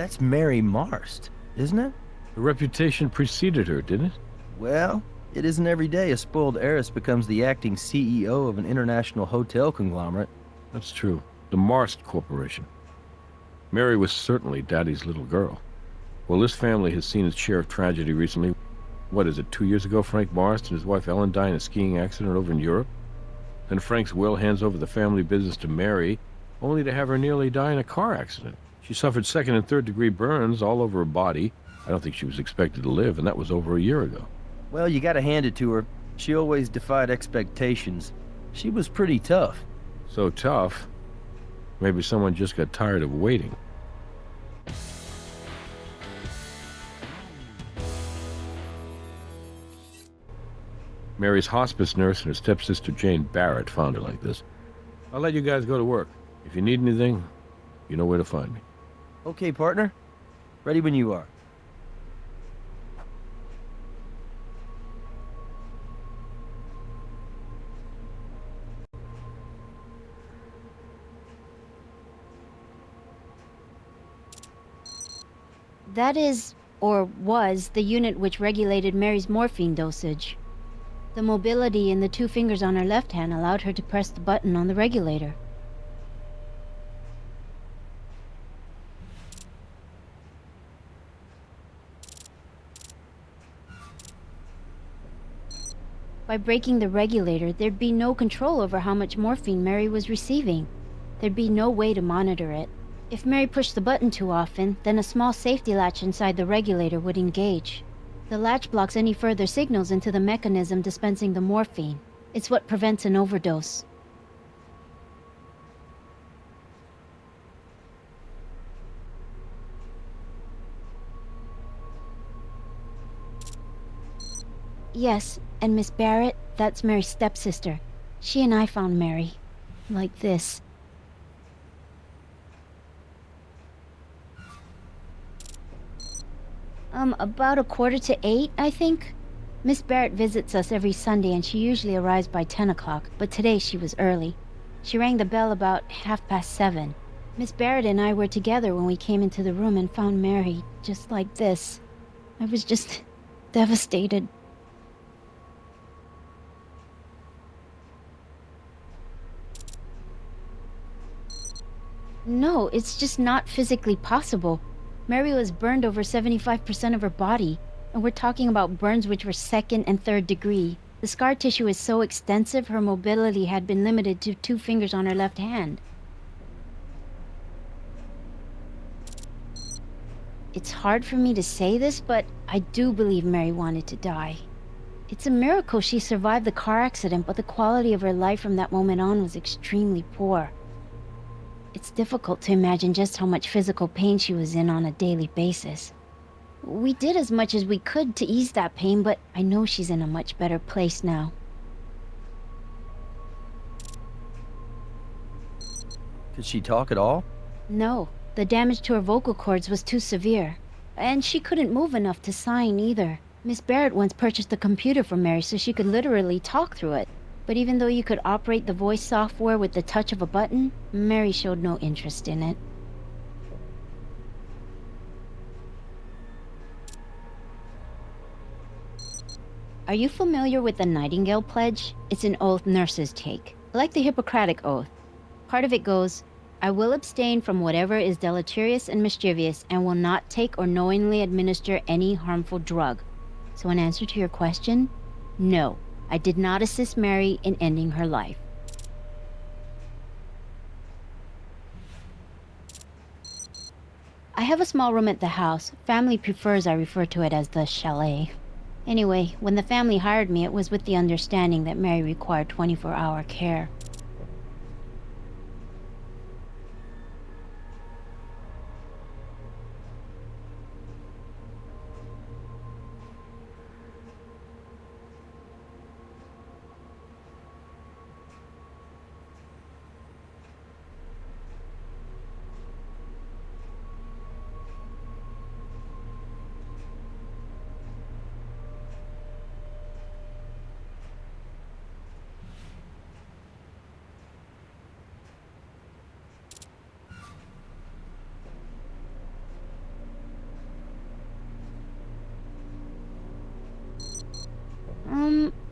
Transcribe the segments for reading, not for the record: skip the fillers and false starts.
That's Mary Marst, isn't it? Her reputation preceded her, didn't it? Well, it isn't every day a spoiled heiress becomes the acting CEO of an international hotel conglomerate. That's true. The Marst Corporation. Mary was certainly Daddy's little girl. Well, this family has seen its share of tragedy recently. What is it, 2 years ago, Frank Marst and his wife Ellen died in a skiing accident over in Europe? Then Frank's will hands over the family business to Mary, only to have her nearly die in a car accident. She suffered second and third degree burns all over her body. I don't think she was expected to live, and that was over a year ago. Well, you gotta hand it to her. She always defied expectations. She was pretty tough. So tough, maybe someone just got tired of waiting. Mary's hospice nurse and her stepsister Jane Barrett found her like this. I'll let you guys go to work. If you need anything, you know where to find me. Okay, partner. Ready when you are. That is, or was, the unit which regulated Mary's morphine dosage. The mobility in the two fingers on her left hand allowed her to press the button on the regulator. By breaking the regulator, there'd be no control over how much morphine Mary was receiving. There'd be no way to monitor it. If Mary pushed the button too often, then a small safety latch inside the regulator would engage. The latch blocks any further signals into the mechanism dispensing the morphine. It's what prevents an overdose. Yes, and Miss Barrett, that's Mary's stepsister. She and I found Mary. Like this. About 7:45, I think. Miss Barrett visits us every Sunday and she usually arrives by 10 o'clock, but today she was early. She rang the bell about 7:30. Miss Barrett and I were together when we came into the room and found Mary just like this. I was just devastated. No, it's just not physically possible. Mary was burned over 75% of her body, and we're talking about burns which were second and third degree. The scar tissue is so extensive, her mobility had been limited to 2 fingers on her left hand. It's hard for me to say this, but I do believe Mary wanted to die. It's a miracle she survived the car accident, but the quality of her life from that moment on was extremely poor. It's difficult to imagine just how much physical pain she was in on a daily basis. We did as much as we could to ease that pain, but I know she's in a much better place now. Could she talk at all? No, the damage to her vocal cords was too severe. And she couldn't move enough to sign either. Miss Barrett once purchased a computer for Mary so she could literally talk through it. But even though you could operate the voice software with the touch of a button, Mary showed no interest in it. Are you familiar with the Nightingale Pledge? It's an oath nurses take, like the Hippocratic Oath. Part of it goes, I will abstain from whatever is deleterious and mischievous and will not take or knowingly administer any harmful drug. So in answer to your question, no, I did not assist Mary in ending her life. I have a small room at the house. Family prefers I refer to it as the chalet. Anyway, when the family hired me, it was with the understanding that Mary required 24-hour care.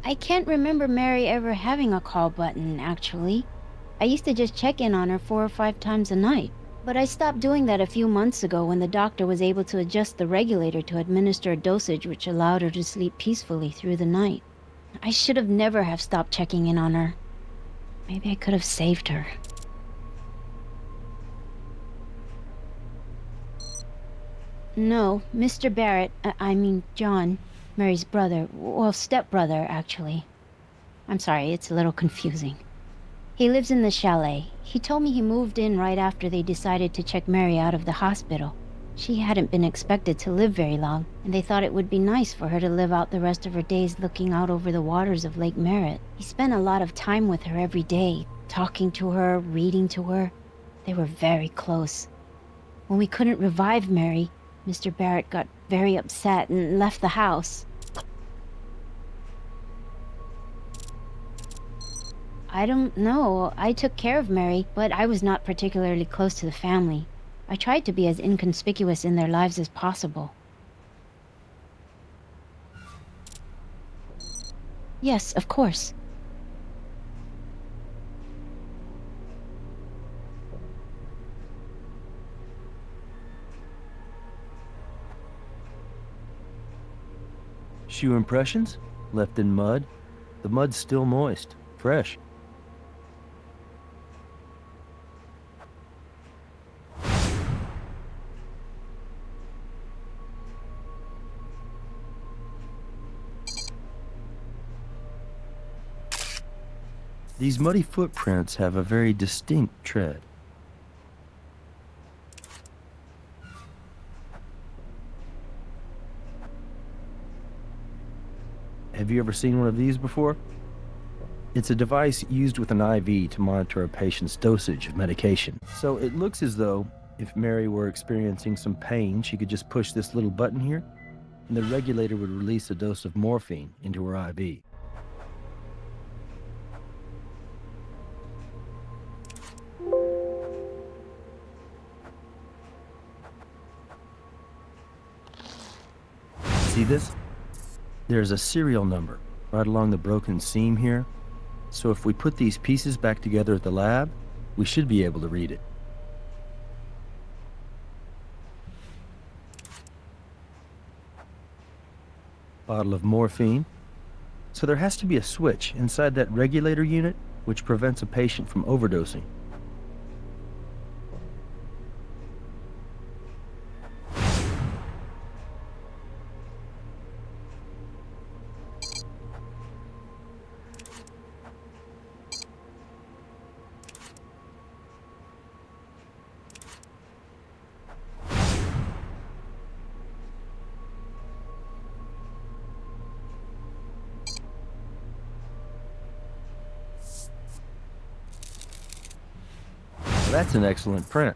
I can't remember Mary ever having a call button, actually. I used to just check in on her 4 or 5 times a night. But I stopped doing that a few months ago when the doctor was able to adjust the regulator to administer a dosage which allowed her to sleep peacefully through the night. I should have never have stopped checking in on her. Maybe I could have saved her. No, Mr. Barrett, I mean John, Mary's brother, well, stepbrother, actually. I'm sorry, it's a little confusing. He lives in the chalet. He told me he moved in right after they decided to check Mary out of the hospital. She hadn't been expected to live very long, and they thought it would be nice for her to live out the rest of her days looking out over the waters of Lake Merritt. He spent a lot of time with her every day, talking to her, reading to her. They were very close. When we couldn't revive Mary, Mr. Barrett got very upset and left the house. I don't know. I took care of Mary, but I was not particularly close to the family. I tried to be as inconspicuous in their lives as possible. Yes, of course. Shoe impressions? Left in mud? The mud's still moist, fresh. These muddy footprints have a very distinct tread. Have you ever seen one of these before? It's a device used with an IV to monitor a patient's dosage of medication. So it looks as though if Mary were experiencing some pain, she could just push this little button here, and the regulator would release a dose of morphine into her IV. See this? There's a serial number right along the broken seam here. So if we put these pieces back together at the lab, we should be able to read it. Bottle of morphine. So there has to be a switch inside that regulator unit which prevents a patient from overdosing. Well, that's an excellent print.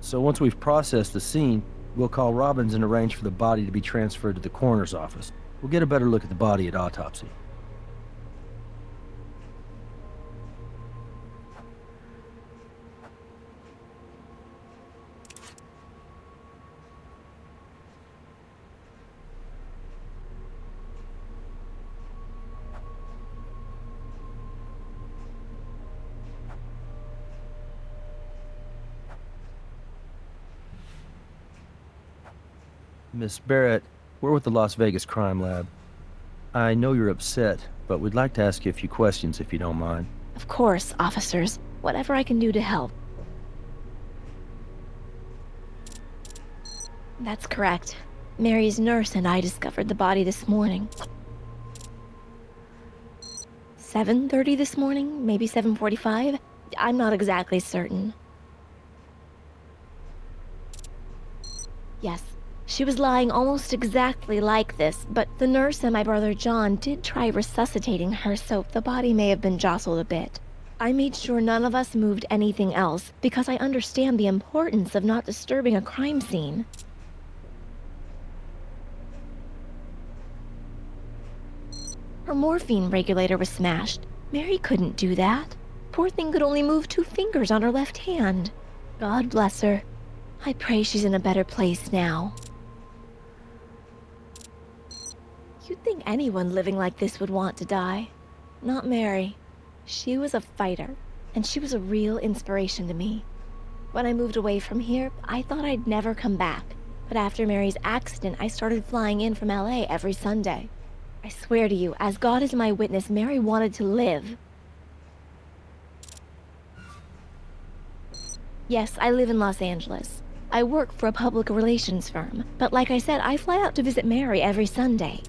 So once we've processed the scene, we'll call Robbins and arrange for the body to be transferred to the coroner's office. We'll get a better look at the body at autopsy. Miss Barrett, we're with the Las Vegas Crime Lab. I know you're upset, but we'd like to ask you a few questions if you don't mind. Of course, officers. Whatever I can do to help. That's correct. Mary's nurse and I discovered the body this morning. 7:30 this morning? Maybe 7:45? I'm not exactly certain. Yes. She was lying almost exactly like this, but the nurse and my brother John did try resuscitating her, so the body may have been jostled a bit. I made sure none of us moved anything else, because I understand the importance of not disturbing a crime scene. Her morphine regulator was smashed. Mary couldn't do that. Poor thing could only move 2 fingers on her left hand. God bless her. I pray she's in a better place now. You'd think anyone living like this would want to die. Not Mary. She was a fighter, and she was a real inspiration to me. When I moved away from here, I thought I'd never come back. But after Mary's accident, I started flying in from LA every Sunday. I swear to you, as God is my witness, Mary wanted to live. Yes, I live in Los Angeles. I work for a public relations firm, but like I said, I fly out to visit Mary every Sunday.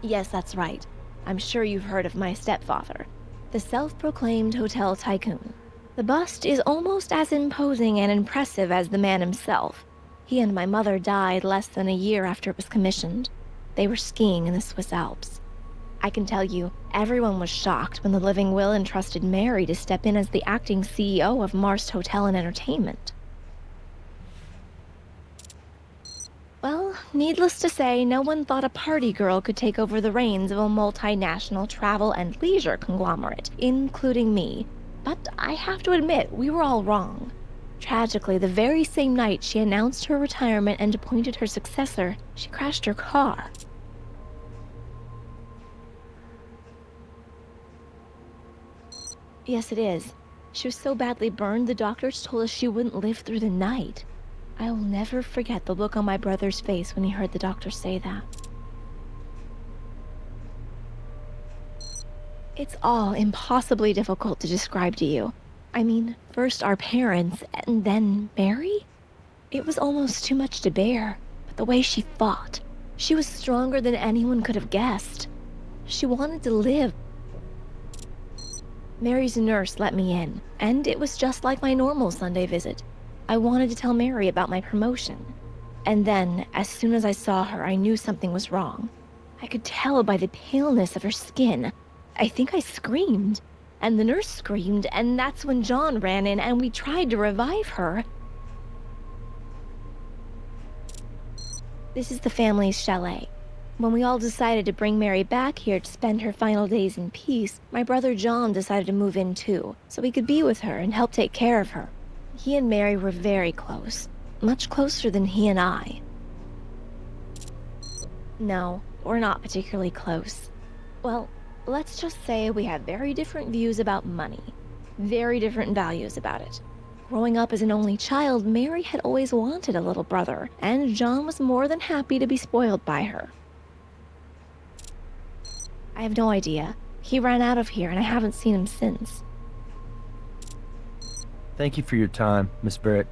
Yes, that's right. I'm sure you've heard of my stepfather, the self-proclaimed hotel tycoon. The bust is almost as imposing and impressive as the man himself. He and my mother died less than a year after it was commissioned. They were skiing in the Swiss Alps. I can tell you, everyone was shocked when the living will entrusted Mary to step in as the acting CEO of Marst Hotel and Entertainment. Well, needless to say, no one thought a party girl could take over the reins of a multinational travel and leisure conglomerate, including me. But I have to admit, we were all wrong. Tragically, the very same night she announced her retirement and appointed her successor, she crashed her car. Yes, it is. She was so badly burned, the doctors told us she wouldn't live through the night. I will never forget the look on my brother's face when he heard the doctor say that. It's all impossibly difficult to describe to you. I mean, first our parents, and then Mary? It was almost too much to bear, but the way she fought, she was stronger than anyone could have guessed. She wanted to live. Mary's nurse let me in, and it was just like my normal Sunday visit. I wanted to tell Mary about my promotion. And then, as soon as I saw her, I knew something was wrong. I could tell by the paleness of her skin. I think I screamed, and the nurse screamed, and that's when John ran in and we tried to revive her. This is the family's chalet. When we all decided to bring Mary back here to spend her final days in peace, my brother John decided to move in too, so we could be with her and help take care of her. He and Mary were very close, much closer than he and I. No, we're not particularly close. Well, let's just say we have very different views about money, very different values about it. Growing up as an only child, Mary had always wanted a little brother, and John was more than happy to be spoiled by her. I have no idea. He ran out of here and I haven't seen him since. Thank you for your time, Miss Barrett.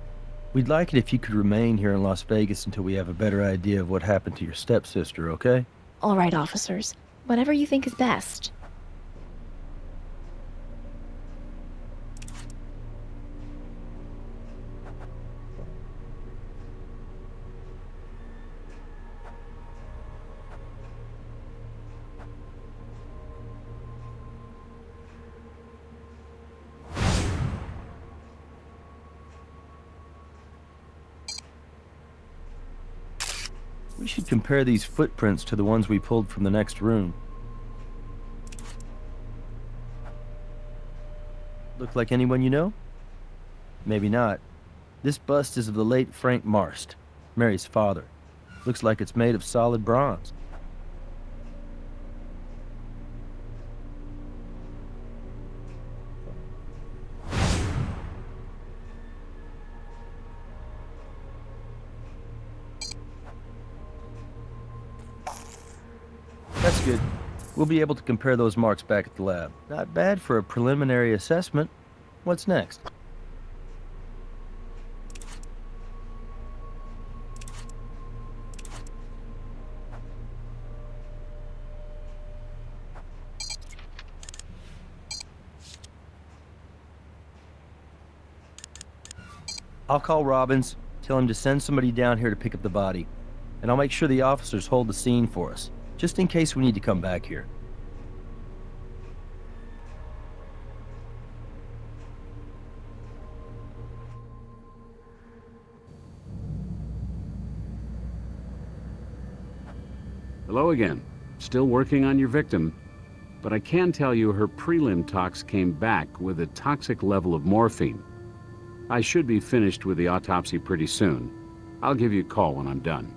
We'd like it if you could remain here in Las Vegas until we have a better idea of what happened to your stepsister, okay? All right, officers. Whatever you think is best. We should compare these footprints to the ones we pulled from the next room. Look like anyone you know? Maybe not. This bust is of the late Frank Marst, Mary's father. Looks like it's made of solid bronze. That's good. We'll be able to compare those marks back at the lab. Not bad for a preliminary assessment. What's next? I'll call Robbins, tell him to send somebody down here to pick up the body, and I'll make sure the officers hold the scene for us, just in case we need to come back here. Hello again. Still working on your victim, but I can tell you her prelim tox came back with a toxic level of morphine. I should be finished with the autopsy pretty soon. I'll give you a call when I'm done.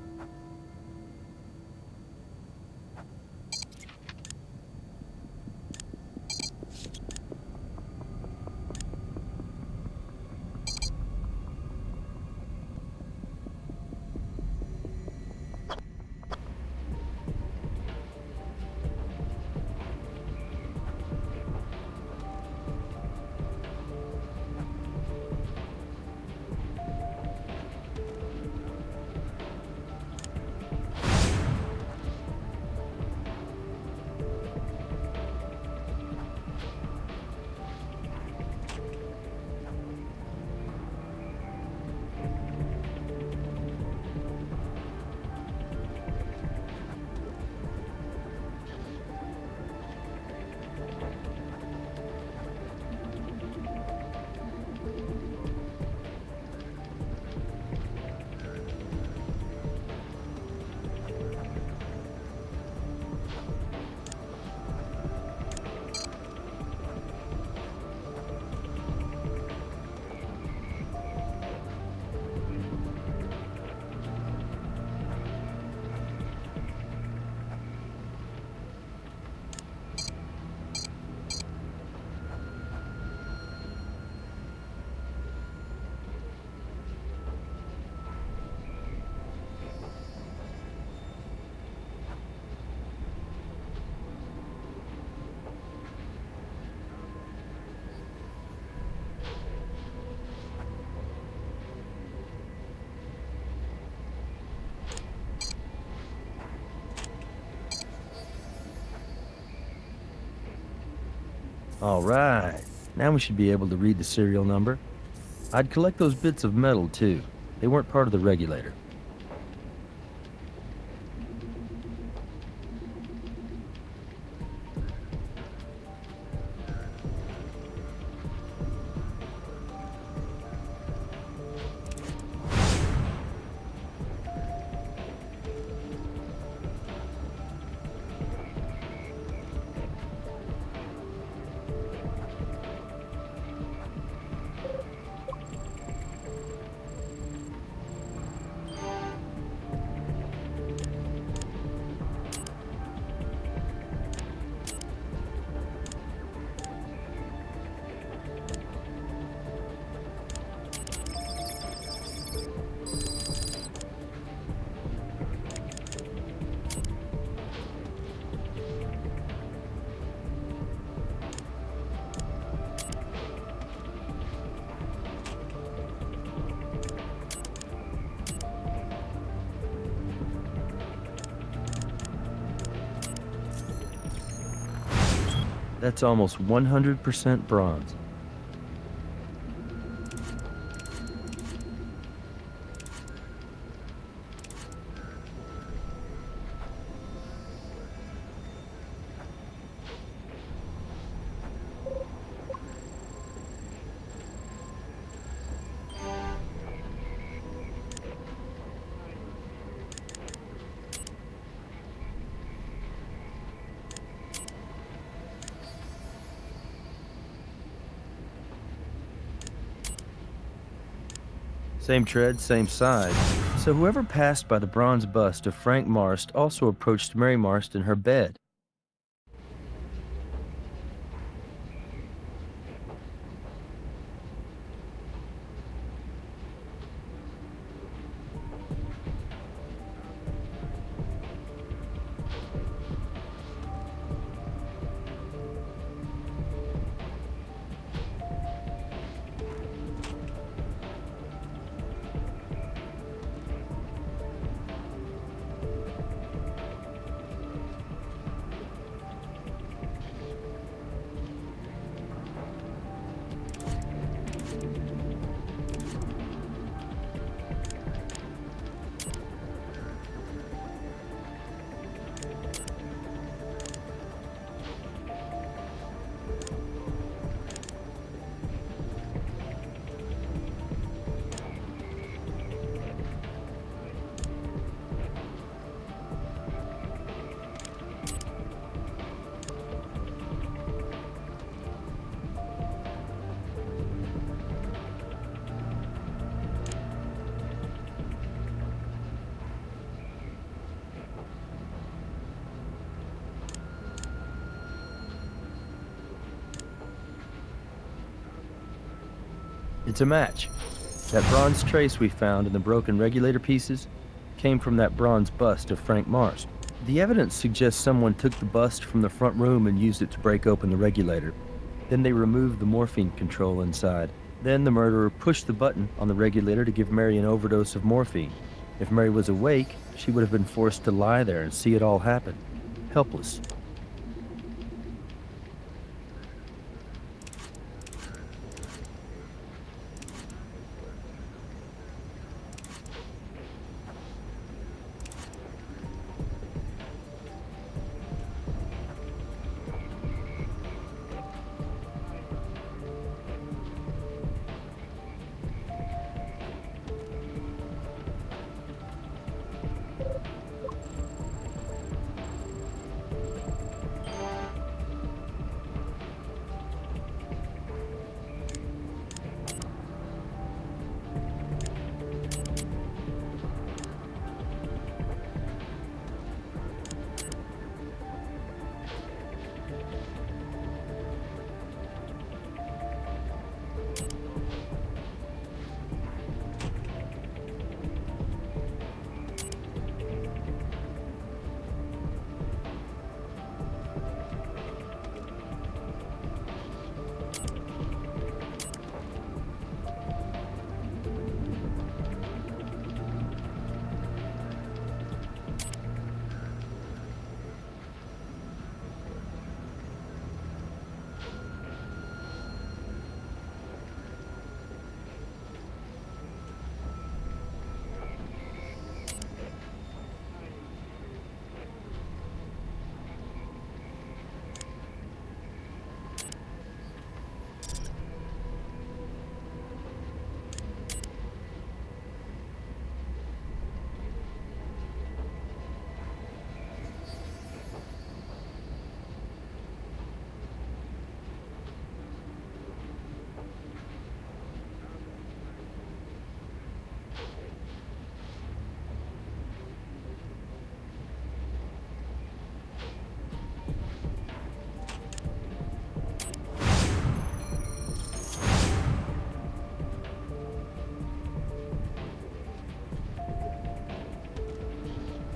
All right. Now we should be able to read the serial number. I'd collect those bits of metal, too. They weren't part of the regulator. That's almost 100% bronze. Same tread, same size. So whoever passed by the bronze bust of Frank Marst also approached Mary Marst in her bed. It's a match. That bronze trace we found in the broken regulator pieces came from that bronze bust of Frank Marst. The evidence suggests someone took the bust from the front room and used it to break open the regulator. Then they removed the morphine control inside. Then the murderer pushed the button on the regulator to give Mary an overdose of morphine. If Mary was awake, she would have been forced to lie there and see it all happen, helpless.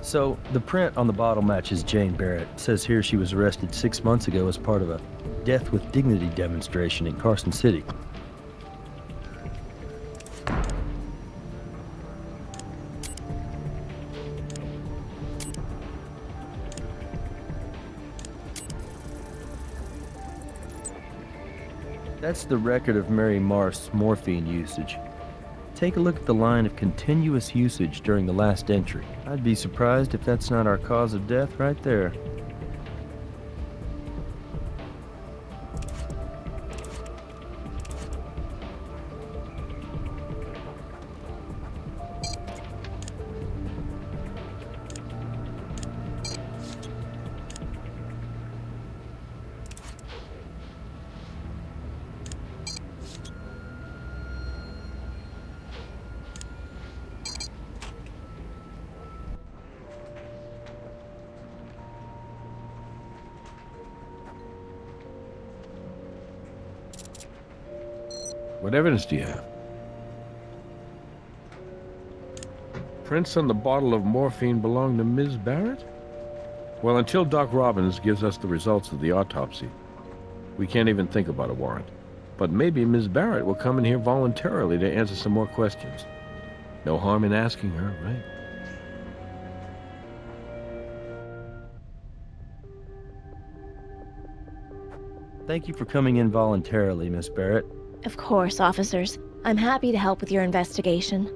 So, the print on the bottle matches Jane Barrett. It says here she was arrested 6 months ago as part of a Death with Dignity demonstration in Carson City. That's the record of Mary Marst's morphine usage. Take a look at the line of continuous usage during the last entry. I'd be surprised if that's not our cause of death right there. What evidence do you have? Prints on the bottle of morphine belong to Ms. Barrett? Well, until Doc Robbins gives us the results of the autopsy, we can't even think about a warrant. But maybe Ms. Barrett will come in here voluntarily to answer some more questions. No harm in asking her, right? Thank you for coming in voluntarily, Miss Barrett. Of course, officers. I'm happy to help with your investigation.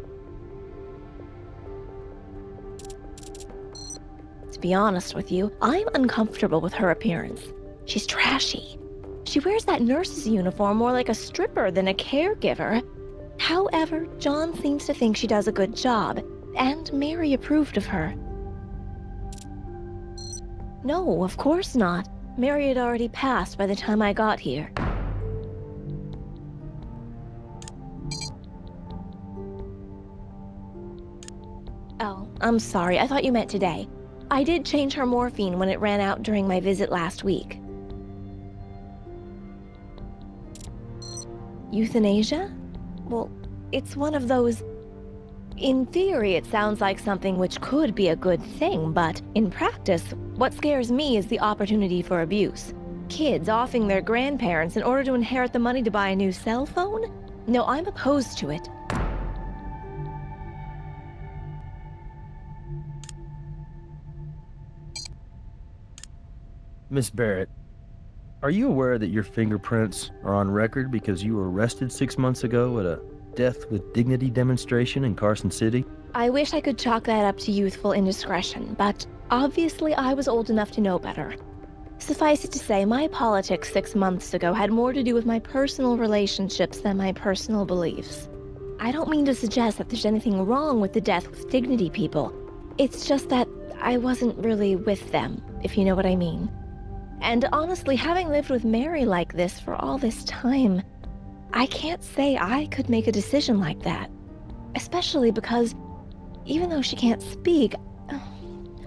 To be honest with you, I'm uncomfortable with her appearance. She's trashy. She wears that nurse's uniform more like a stripper than a caregiver. However, John seems to think she does a good job, and Mary approved of her. No, of course not. Mary had already passed by the time I got here. Oh, I'm sorry. I thought you meant today. I did change her morphine when it ran out during my visit last week. Euthanasia? Well, It's one of those... In theory, it sounds like something which could be a good thing, but in practice, what scares me is the opportunity for abuse. Kids offing their grandparents in order to inherit the money to buy a new cell phone? No, I'm opposed to it. Miss Barrett, are you aware that your fingerprints are on record because you were arrested 6 months ago at a death with dignity demonstration in Carson City? I wish I could chalk that up to youthful indiscretion, but obviously I was old enough to know better. Suffice it to say, my politics 6 months ago had more to do with my personal relationships than my personal beliefs. I don't mean to suggest that there's anything wrong with the death with dignity people. It's just that I wasn't really with them, if you know what I mean. And honestly, having lived with Mary like this for all this time, I can't say I could make a decision like that. Especially because, even though she can't speak,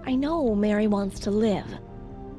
I know Mary wants to live.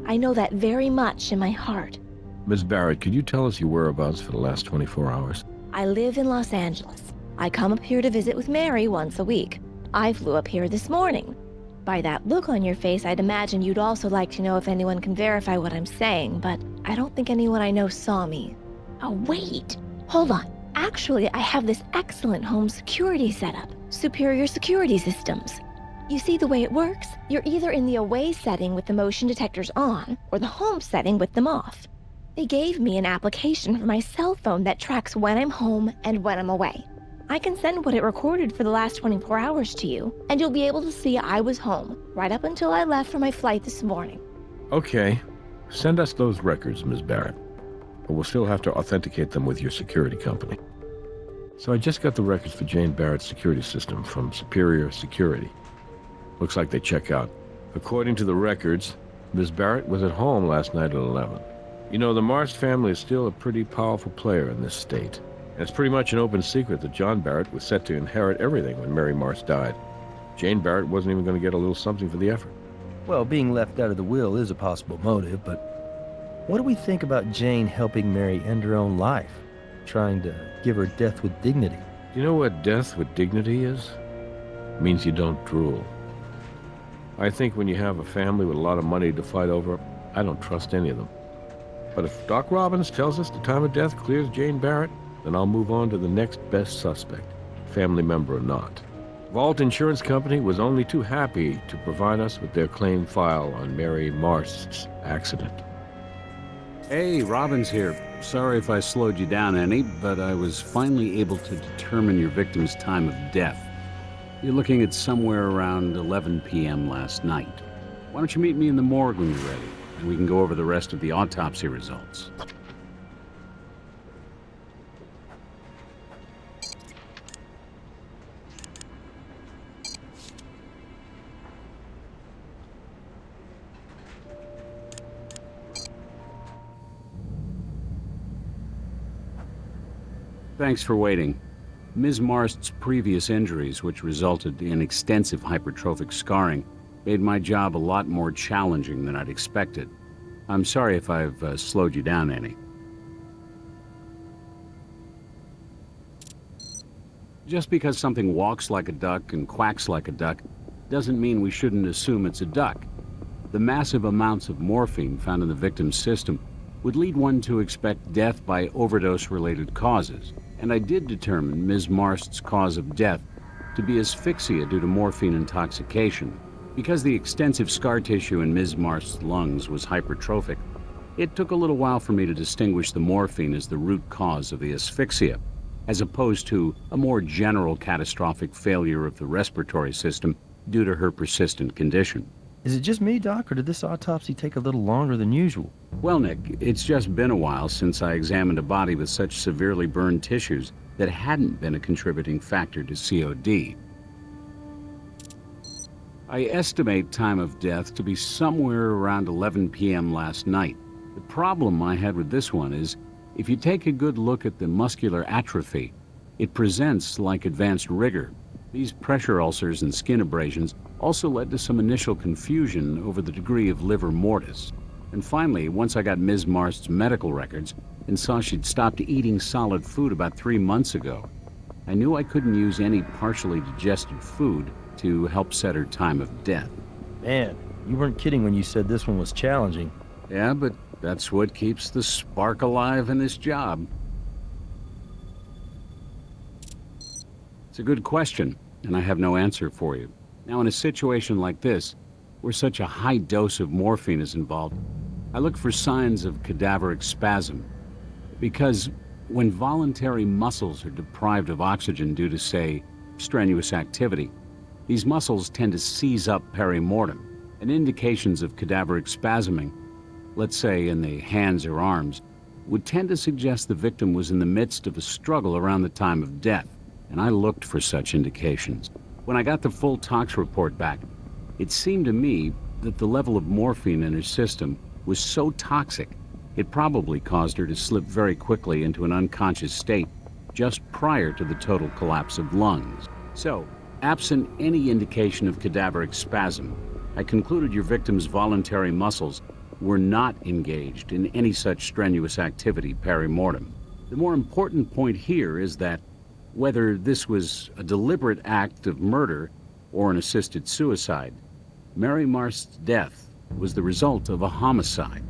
I know that very much in my heart. Ms. Barrett, could you tell us your whereabouts for the last 24 hours? I live in Los Angeles. I come up here to visit with Mary once a week. I flew up here this morning. By that look on your face, I'd imagine you'd also like to know if anyone can verify what I'm saying, but I don't think anyone I know saw me. Oh, wait. Hold on. Actually, I have this excellent home security setup. Superior security systems. You see the way it works? You're either in the away setting with the motion detectors on, or the home setting with them off. They gave me an application for my cell phone that tracks when I'm home and when I'm away. I can send what it recorded for the last 24 hours to you, and you'll be able to see I was home, right up until I left for my flight this morning. Okay. Send us those records, Ms. Barrett. But we'll still have to authenticate them with your security company. So I just got the records for Jane Barrett's security system from Superior Security. Looks like they check out. According to the records, Ms. Barrett was at home last night at 11. You know, the Marst family is still a pretty powerful player in this state. And it's pretty much an open secret that John Barrett was set to inherit everything when Mary Marst died. Jane Barrett wasn't even going to get a little something for the effort. Well, being left out of the will is a possible motive, but what do we think about Jane helping Mary end her own life, trying to give her death with dignity? You know what death with dignity is? It means you don't drool. I think when you have a family with a lot of money to fight over, I don't trust any of them. But if Doc Robbins tells us the time of death clears Jane Barrett, then I'll move on to the next best suspect, family member or not. Vault Insurance Company was only too happy to provide us with their claim file on Mary Marst's accident. Hey, Robbins here. Sorry if I slowed you down any, but I was finally able to determine your victim's time of death. You're looking at somewhere around 11 p.m. last night. Why don't you meet me in the morgue when you're ready, and we can go over the rest of the autopsy results. Thanks for waiting. Ms. Marst's previous injuries, which resulted in extensive hypertrophic scarring, made my job a lot more challenging than I'd expected. I'm sorry if I've slowed you down any. Just because something walks like a duck and quacks like a duck doesn't mean we shouldn't assume it's a duck. The massive amounts of morphine found in the victim's system would lead one to expect death by overdose-related causes. And I did determine Ms. Marst's cause of death to be asphyxia due to morphine intoxication. Because the extensive scar tissue in Ms. Marst's lungs was hypertrophic, it took a little while for me to distinguish the morphine as the root cause of the asphyxia, as opposed to a more general catastrophic failure of the respiratory system due to her persistent condition. Is it just me, Doc, or did this autopsy take a little longer than usual? Well, Nick, it's just been a while since I examined a body with such severely burned tissues that hadn't been a contributing factor to COD. I estimate time of death to be somewhere around 11 p.m. last night. The problem I had with this one is, if you take a good look at the muscular atrophy, it presents like advanced rigor. These pressure ulcers and skin abrasions also led to some initial confusion over the degree of livor mortis. And finally, once I got Ms. Marst's medical records and saw she'd stopped eating solid food about 3 months ago, I knew I couldn't use any partially digested food to help set her time of death. Man, you weren't kidding when you said this one was challenging. Yeah, but that's what keeps the spark alive in this job. It's a good question, and I have no answer for you. Now, in a situation like this, where such a high dose of morphine is involved, I look for signs of cadaveric spasm. Because when voluntary muscles are deprived of oxygen due to, say, strenuous activity, these muscles tend to seize up perimortem, and indications of cadaveric spasming, let's say in the hands or arms, would tend to suggest the victim was in the midst of a struggle around the time of death, and I looked for such indications. When I got the full tox report back, it seemed to me that the level of morphine in her system was so toxic, it probably caused her to slip very quickly into an unconscious state just prior to the total collapse of lungs. So, absent any indication of cadaveric spasm, I concluded your victim's voluntary muscles were not engaged in any such strenuous activity perimortem. The more important point here is that whether this was a deliberate act of murder or an assisted suicide, Mary Marst's death was the result of a homicide.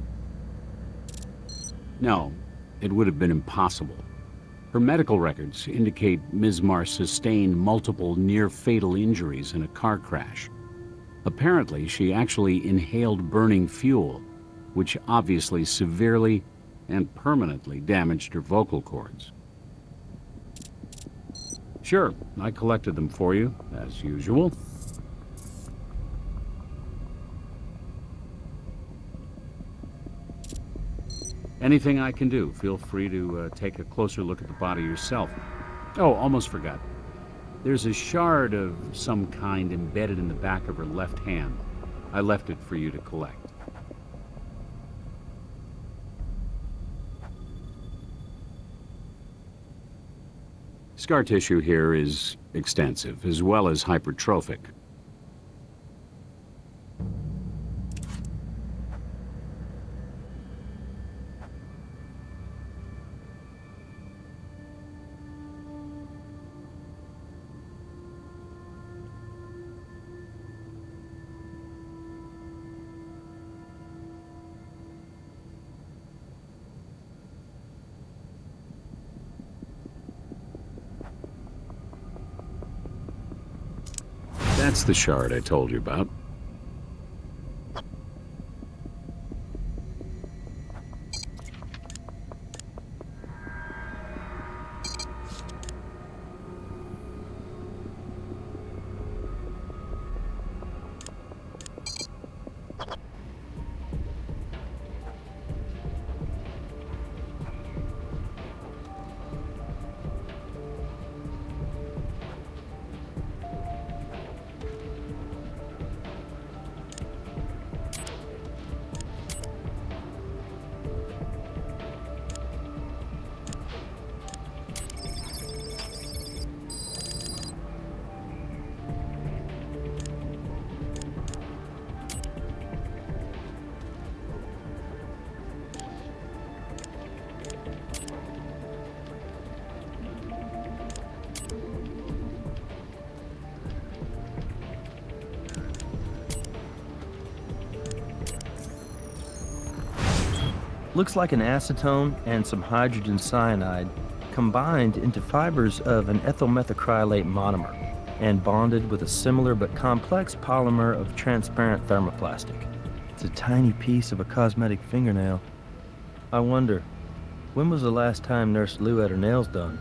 No, it would have been impossible. Her medical records indicate Ms. Marst sustained multiple near-fatal injuries in a car crash. Apparently, she actually inhaled burning fuel, which obviously severely and permanently damaged her vocal cords. Sure, I collected them for you, as usual. Anything I can do, feel free to take a closer look at the body yourself. Oh, almost forgot. There's a shard of some kind embedded in the back of her left hand. I left it for you to collect. Scar tissue here is extensive, as well as hypertrophic. That's the shard I told you about. Looks like an acetone and some hydrogen cyanide combined into fibers of an ethyl methacrylate monomer and bonded with a similar but complex polymer of transparent thermoplastic. It's a tiny piece of a cosmetic fingernail. I wonder, when was the last time Nurse Lou had her nails done?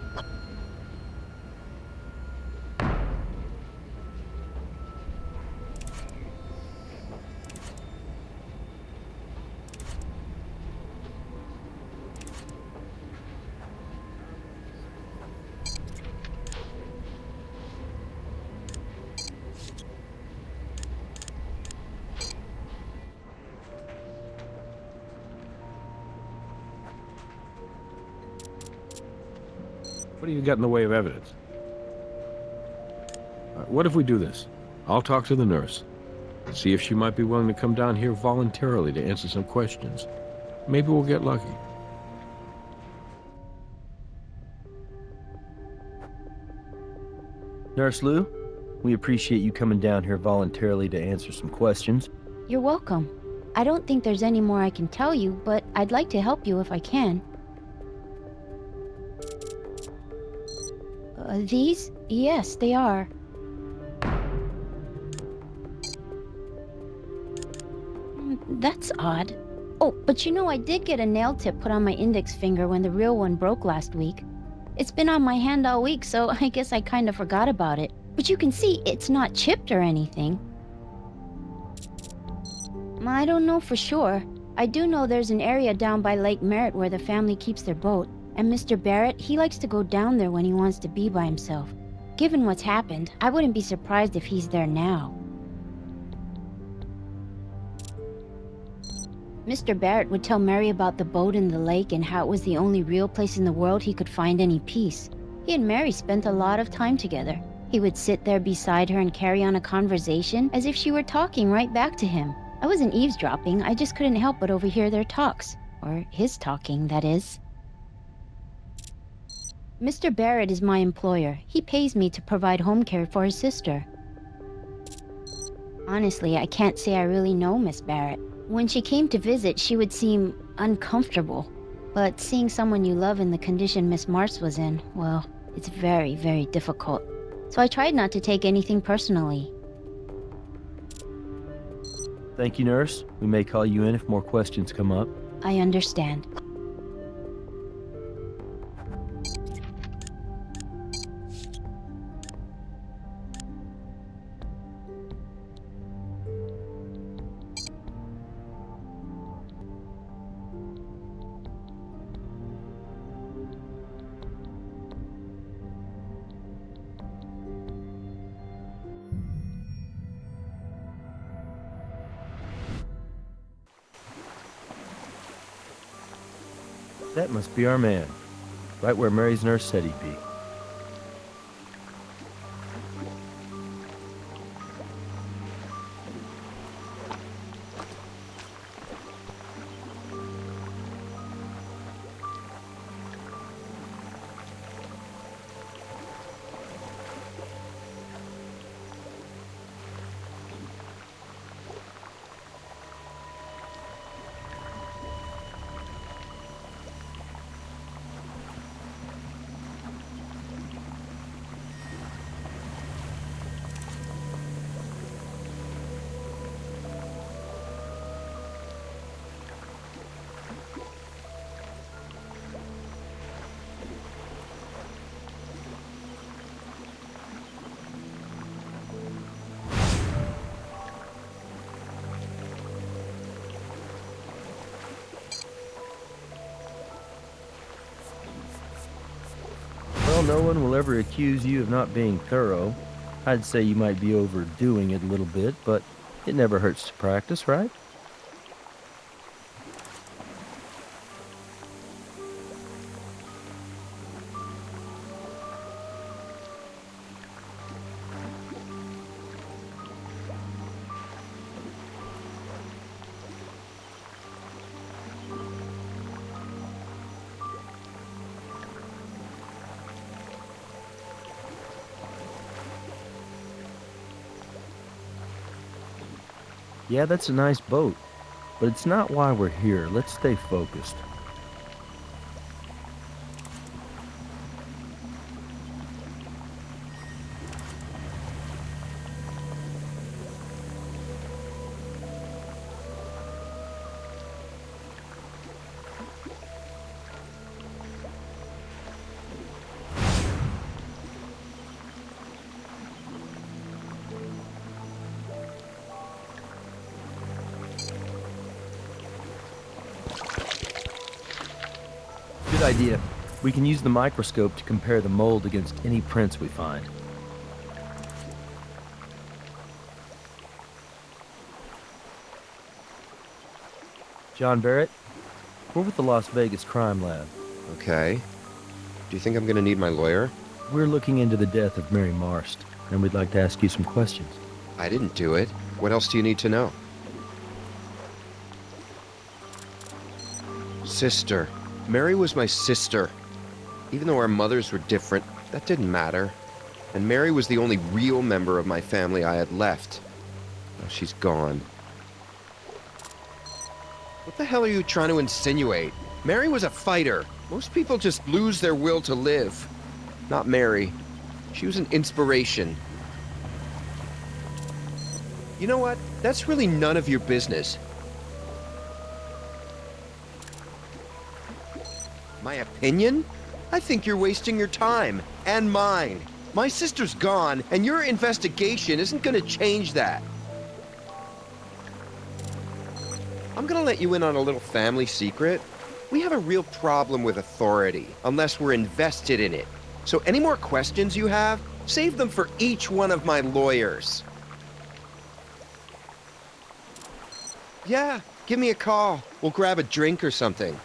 What do you got in the way of evidence? What if we do this? I'll talk to the nurse, see if she might be willing to come down here voluntarily to answer some questions. Maybe we'll get lucky. Nurse Lou, we appreciate you coming down here voluntarily to answer some questions. You're welcome. I don't think there's any more I can tell you, but I'd like to help you if I can. These? Yes, they are. That's odd. Oh, but you know, I did get a nail tip put on my index finger when the real one broke last week. It's been on my hand all week, so I guess I kind of forgot about it. But you can see it's not chipped or anything. I don't know for sure. I do know there's an area down by Lake Merritt where the family keeps their boat, and Mr. Barrett, he likes to go down there when he wants to be by himself. Given what's happened, I wouldn't be surprised if he's there now. Mr. Barrett would tell Mary about the boat and the lake and how it was the only real place in the world he could find any peace. He and Mary spent a lot of time together. He would sit there beside her and carry on a conversation as if she were talking right back to him. I wasn't eavesdropping, I just couldn't help but overhear their talks. Or his talking, that is. Mr. Barrett is my employer. He pays me to provide home care for his sister. Honestly, I can't say I really know Miss Barrett. When she came to visit, she would seem uncomfortable. But seeing someone you love in the condition Miss Marsh was in, well, it's very, very difficult. So I tried not to take anything personally. Thank you, nurse. We may call you in if more questions come up. I understand. That must be our man. Right where Mary's nurse said he'd be. Well, no one will ever accuse you of not being thorough. I'd say you might be overdoing it a little bit, but it never hurts to practice, right? Yeah, that's a nice boat, but it's not why we're here. Let's stay focused. Good idea. We can use the microscope to compare the mold against any prints we find. John Barrett, we're with the Las Vegas Crime Lab. Okay. Do you think I'm gonna need my lawyer? We're looking into the death of Mary Marst, and we'd like to ask you some questions. I didn't do it. What else do you need to know? Sister. Mary was my sister. Even though our mothers were different, that didn't matter. And Mary was the only real member of my family I had left. Now she's gone. What the hell are you trying to insinuate? Mary was a fighter. Most people just lose their will to live. Not Mary. She was an inspiration. You know what? That's really none of your business. My opinion? I think you're wasting your time. And mine. My sister's gone, and your investigation isn't gonna change that. I'm gonna let you in on a little family secret. We have a real problem with authority, unless we're invested in it. So any more questions you have, save them for each one of my lawyers. Yeah, give me a call. We'll grab a drink or something.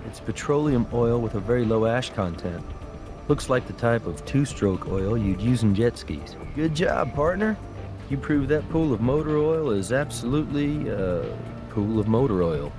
It's petroleum oil with a very low ash content. Looks like the type of two-stroke oil you'd use in jet skis. Good job, partner. You proved that pool of motor oil is absolutely a pool of motor oil.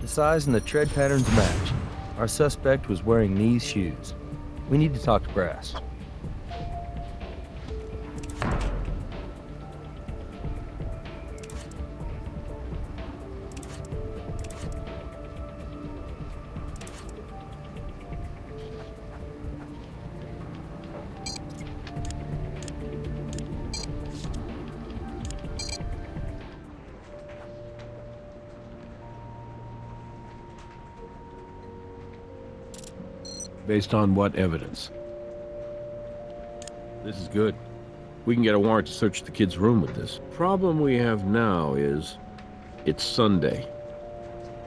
The size and the tread patterns match. Our suspect was wearing these shoes. We need to talk to Brass. Based on what evidence? This is good. We can get a warrant to search the kid's room with this. Problem we have now is it's Sunday,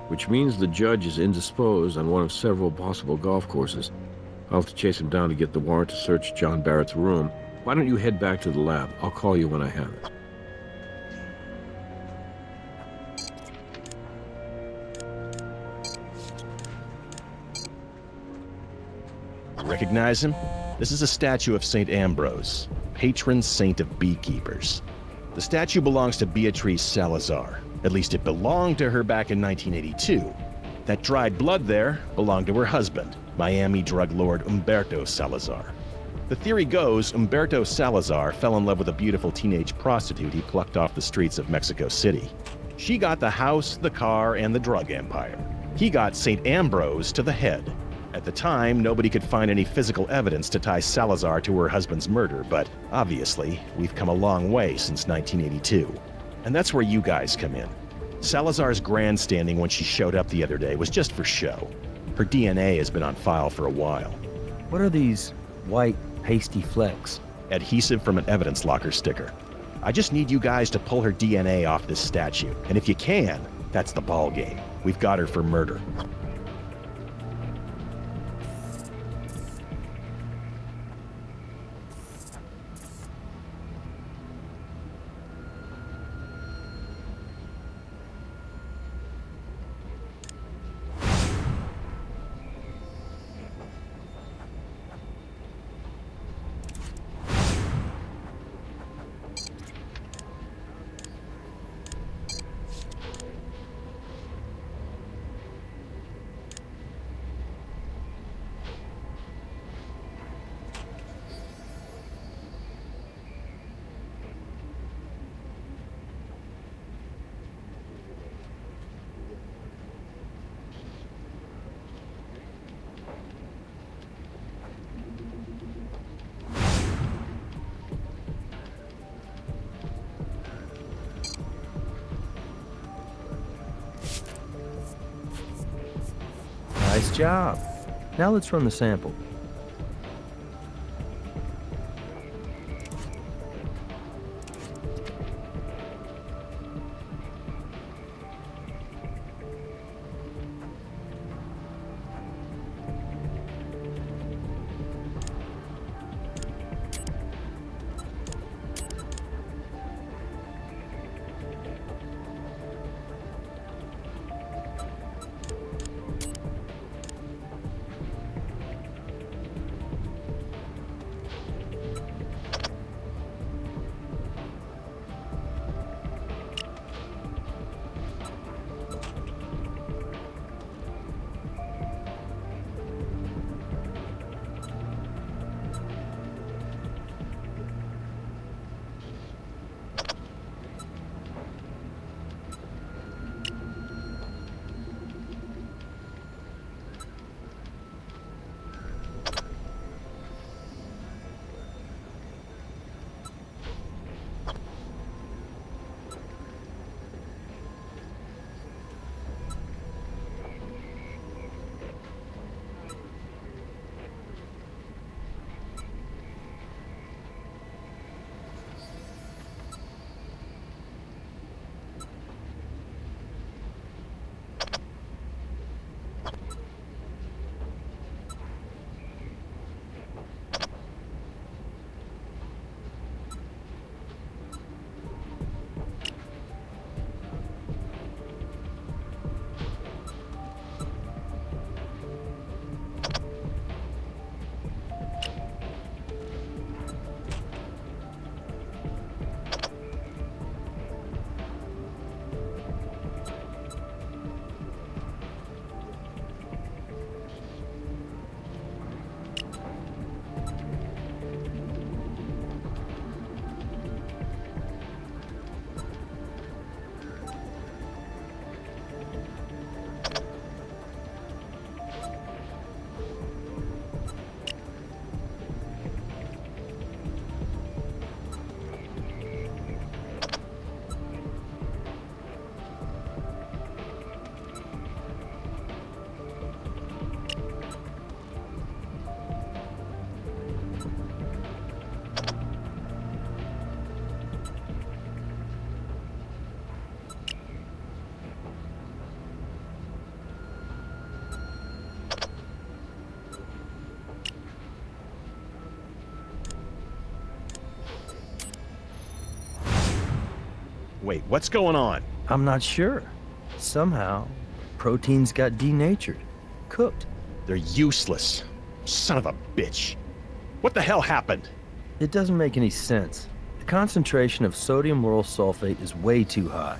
which means the judge is indisposed on one of several possible golf courses. I'll have to chase him down to get the warrant to search John Barrett's room. Why don't you head back to the lab? I'll call you when I have it. Recognize him? This is a statue of St. Ambrose, patron saint of beekeepers. The statue belongs to Beatrice Salazar. At least it belonged to her back in 1982. That dried blood there belonged to her husband, Miami drug lord Humberto Salazar. The theory goes Humberto Salazar fell in love with a beautiful teenage prostitute he plucked off the streets of Mexico City. She got the house, the car, and the drug empire. He got St. Ambrose to the head. At the time, nobody could find any physical evidence to tie Salazar to her husband's murder, but obviously, we've come a long way since 1982. And that's where you guys come in. Salazar's grandstanding when she showed up the other day was just for show. Her DNA has been on file for a while. What are these white, pasty flecks? Adhesive from an evidence locker sticker. I just need you guys to pull her DNA off this statue, and if you can, that's the ball game. We've got her for murder. Nice job. Now let's run the sample. Wait, what's going on? I'm not sure. Somehow, proteins got denatured, cooked. They're useless. Son of a bitch. What the hell happened? It doesn't make any sense. The concentration of sodium lauryl sulfate is way too high.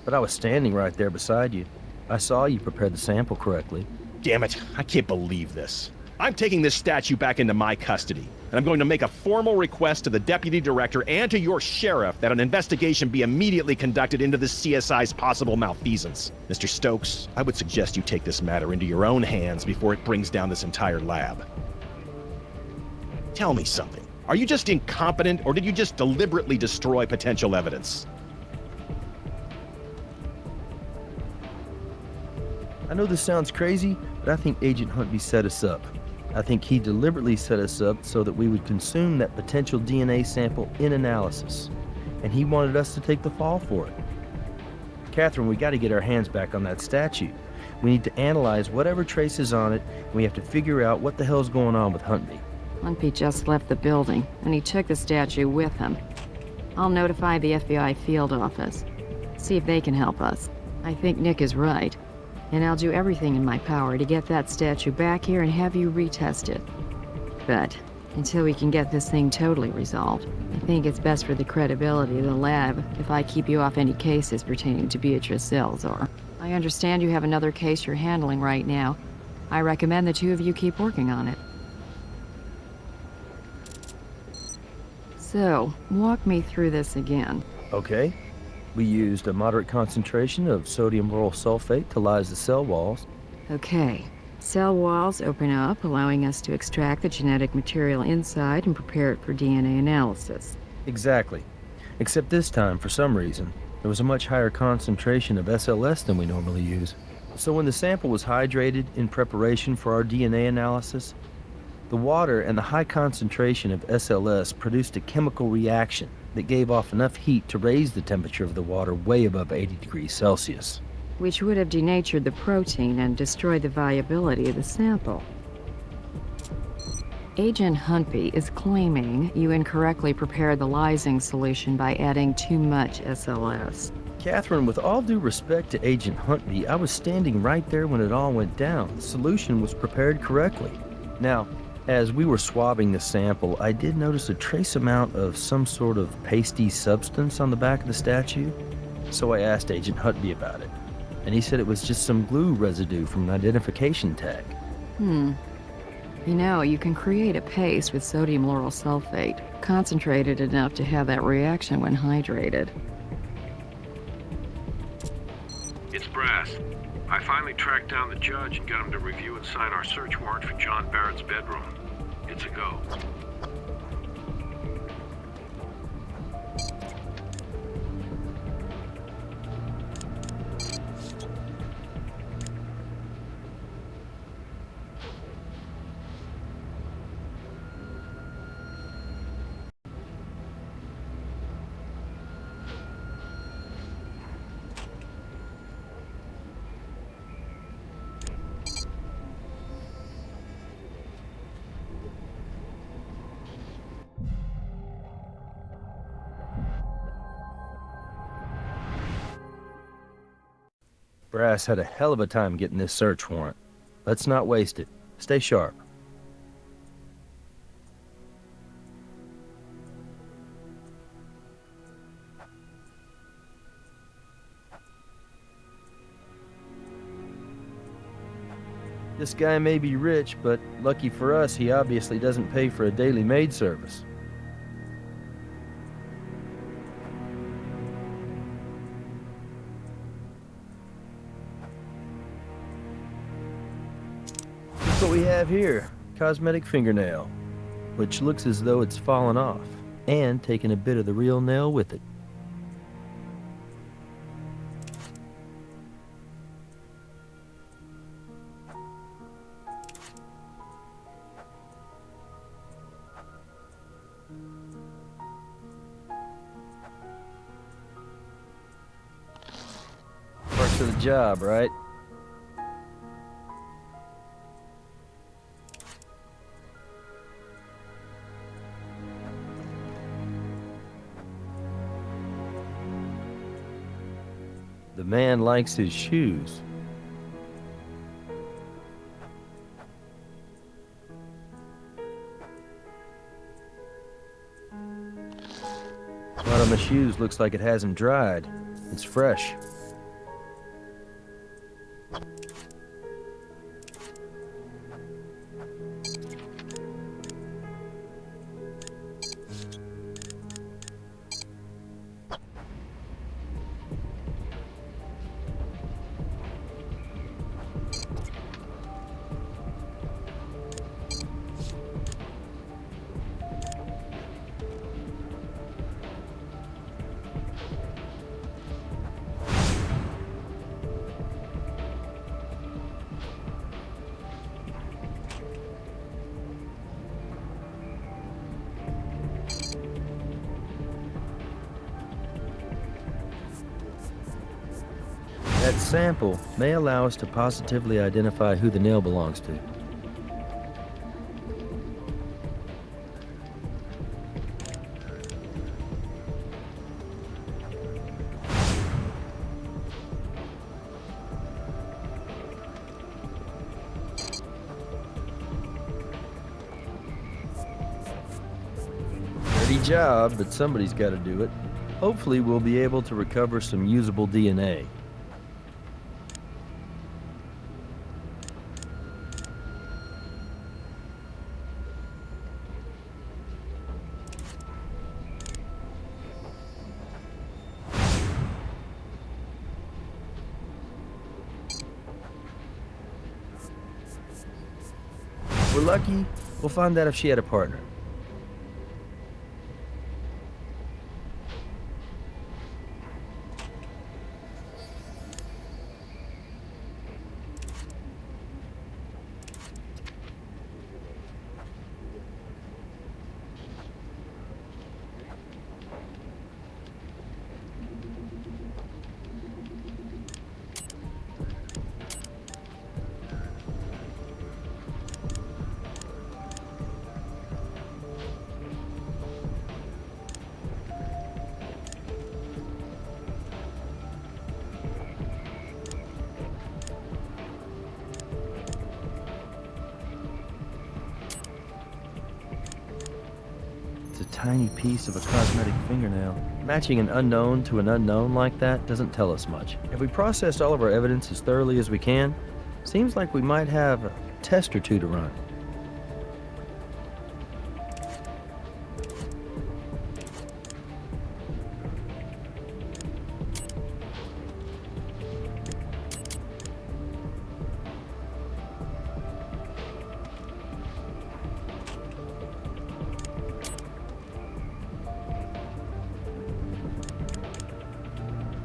But I was standing right there beside you. I saw you prepare the sample correctly. Damn it, I can't believe this. I'm taking this statue back into my custody, and I'm going to make a formal request to the deputy director and to your sheriff that an investigation be immediately conducted into the CSI's possible malfeasance. Mr. Stokes, I would suggest you take this matter into your own hands before it brings down this entire lab. Tell me something. Are you just incompetent, or did you just deliberately destroy potential evidence? I know this sounds crazy, but I think Agent Huntby set us up. I think he deliberately set us up so that we would consume that potential DNA sample in analysis. And he wanted us to take the fall for it. Catherine, we gotta get our hands back on that statue. We need to analyze whatever traces on it, and we have to figure out what the hell's going on with Huntby. Huntby just left the building, and he took the statue with him. I'll notify the FBI field office. See if they can help us. I think Nick is right. And I'll do everything in my power to get that statue back here and have you retested. But until we can get this thing totally resolved, I think it's best for the credibility of the lab if I keep you off any cases pertaining to Beatrice Salazar. I understand you have another case you're handling right now. I recommend the two of you keep working on it. So, walk me through this again. Okay. We used a moderate concentration of sodium lauryl sulfate to lyse the cell walls. Okay. Cell walls open up, allowing us to extract the genetic material inside and prepare it for DNA analysis. Exactly. Except this time, for some reason, there was a much higher concentration of SLS than we normally use. So when the sample was hydrated in preparation for our DNA analysis, the water and the high concentration of SLS produced a chemical reaction that gave off enough heat to raise the temperature of the water way above 80 degrees Celsius. Which would have denatured the protein and destroyed the viability of the sample. Agent Huntby is claiming you incorrectly prepared the lysing solution by adding too much SLS. Catherine, with all due respect to Agent Huntby, I was standing right there when it all went down. The solution was prepared correctly. Now, as we were swabbing the sample, I did notice a trace amount of some sort of pasty substance on the back of the statue. So I asked Agent Huntby about it, and he said it was just some glue residue from an identification tag. You know, you can create a paste with sodium lauryl sulfate, concentrated enough to have that reaction when hydrated. It's Brass. I finally tracked down the judge and got him to review and sign our search warrant for John Barrett's bedroom. It's a go. Brass had a hell of a time getting this search warrant. Let's not waste it. Stay sharp. This guy may be rich, but lucky for us, he obviously doesn't pay for a daily maid service. Look what we have here. Cosmetic fingernail, which looks as though it's fallen off, and taken a bit of the real nail with it. Parts of the job, right? The man likes his shoes. One of my shoes looks like it hasn't dried. It's fresh. That sample may allow us to positively identify who the nail belongs to. Dirty job, but somebody's got to do it. Hopefully we'll be able to recover some usable DNA. If we're lucky, we'll find out if she had a partner. It's a tiny piece of a cosmetic fingernail. Matching an unknown to an unknown like that doesn't tell us much. If we processed all of our evidence as thoroughly as we can, seems like we might have a test or two to run.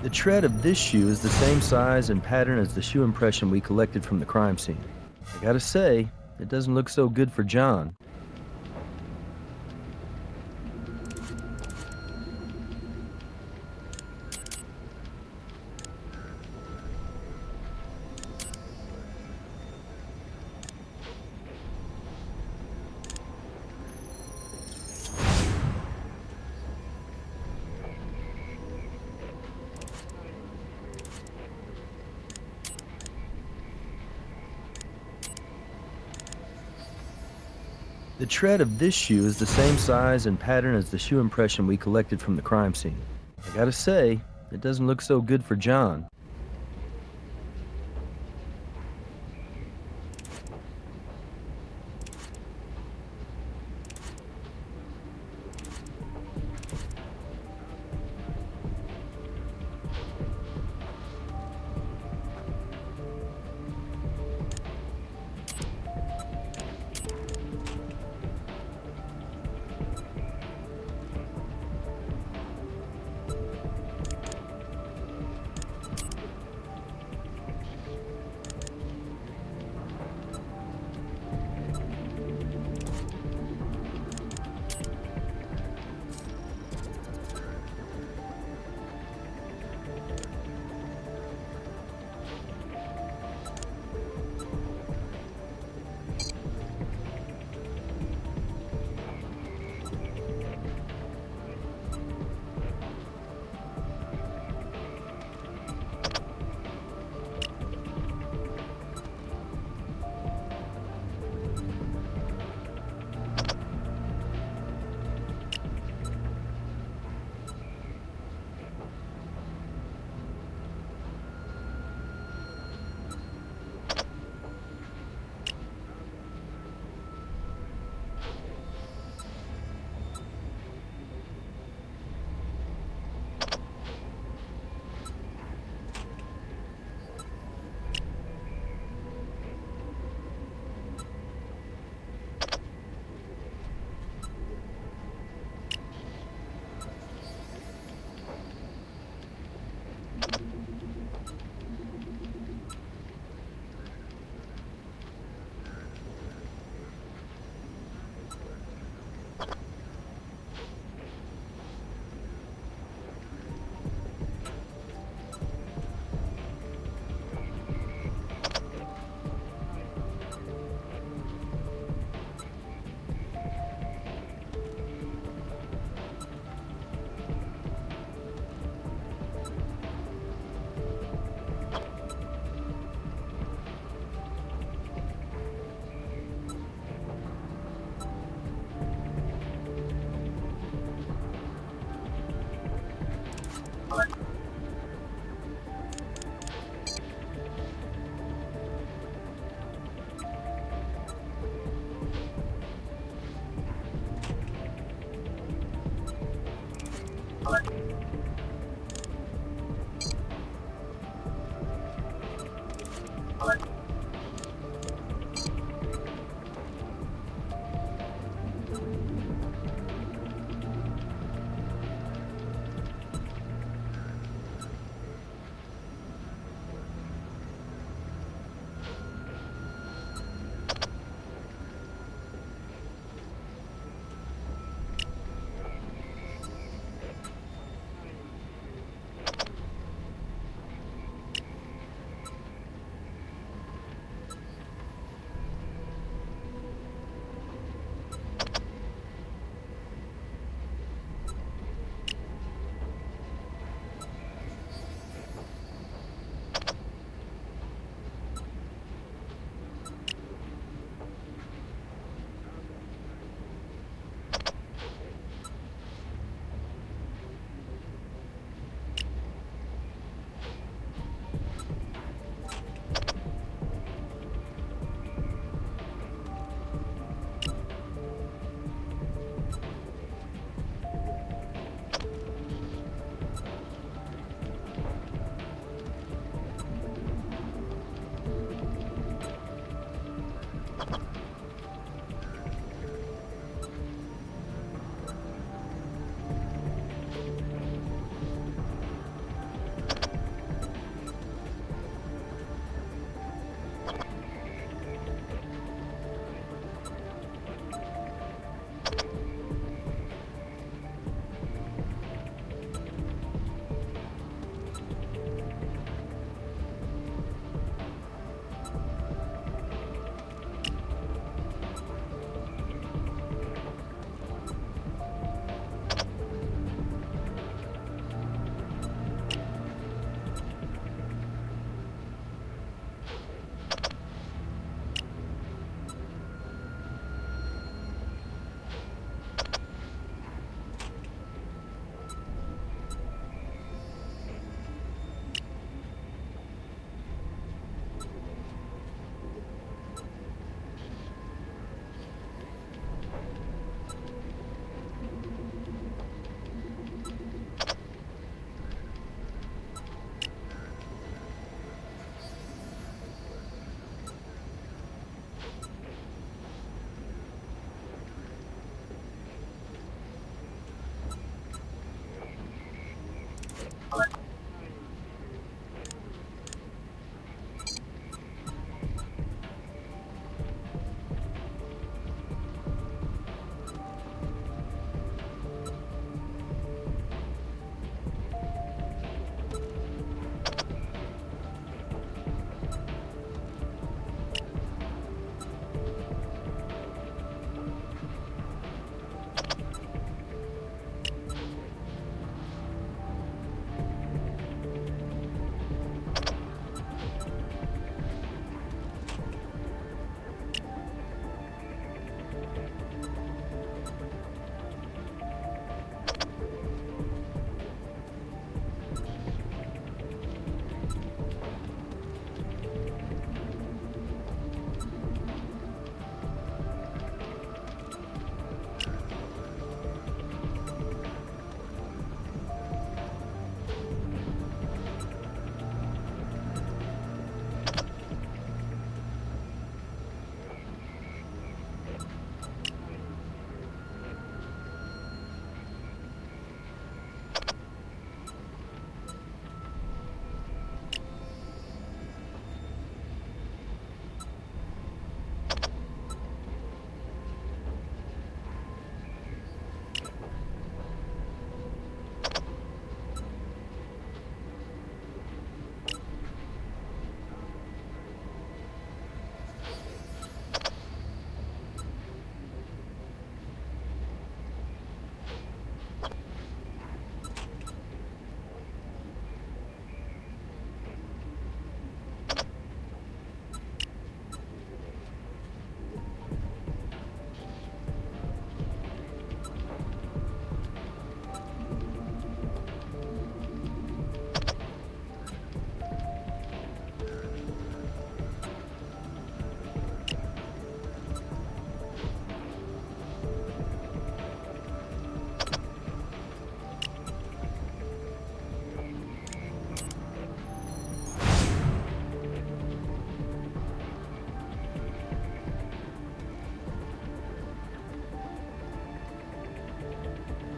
The tread of this shoe is the same size and pattern as the shoe impression we collected from the crime scene. I gotta say, it doesn't look so good for John. The tread of this shoe is the same size and pattern as the shoe impression we collected from the crime scene. I gotta say, it doesn't look so good for John.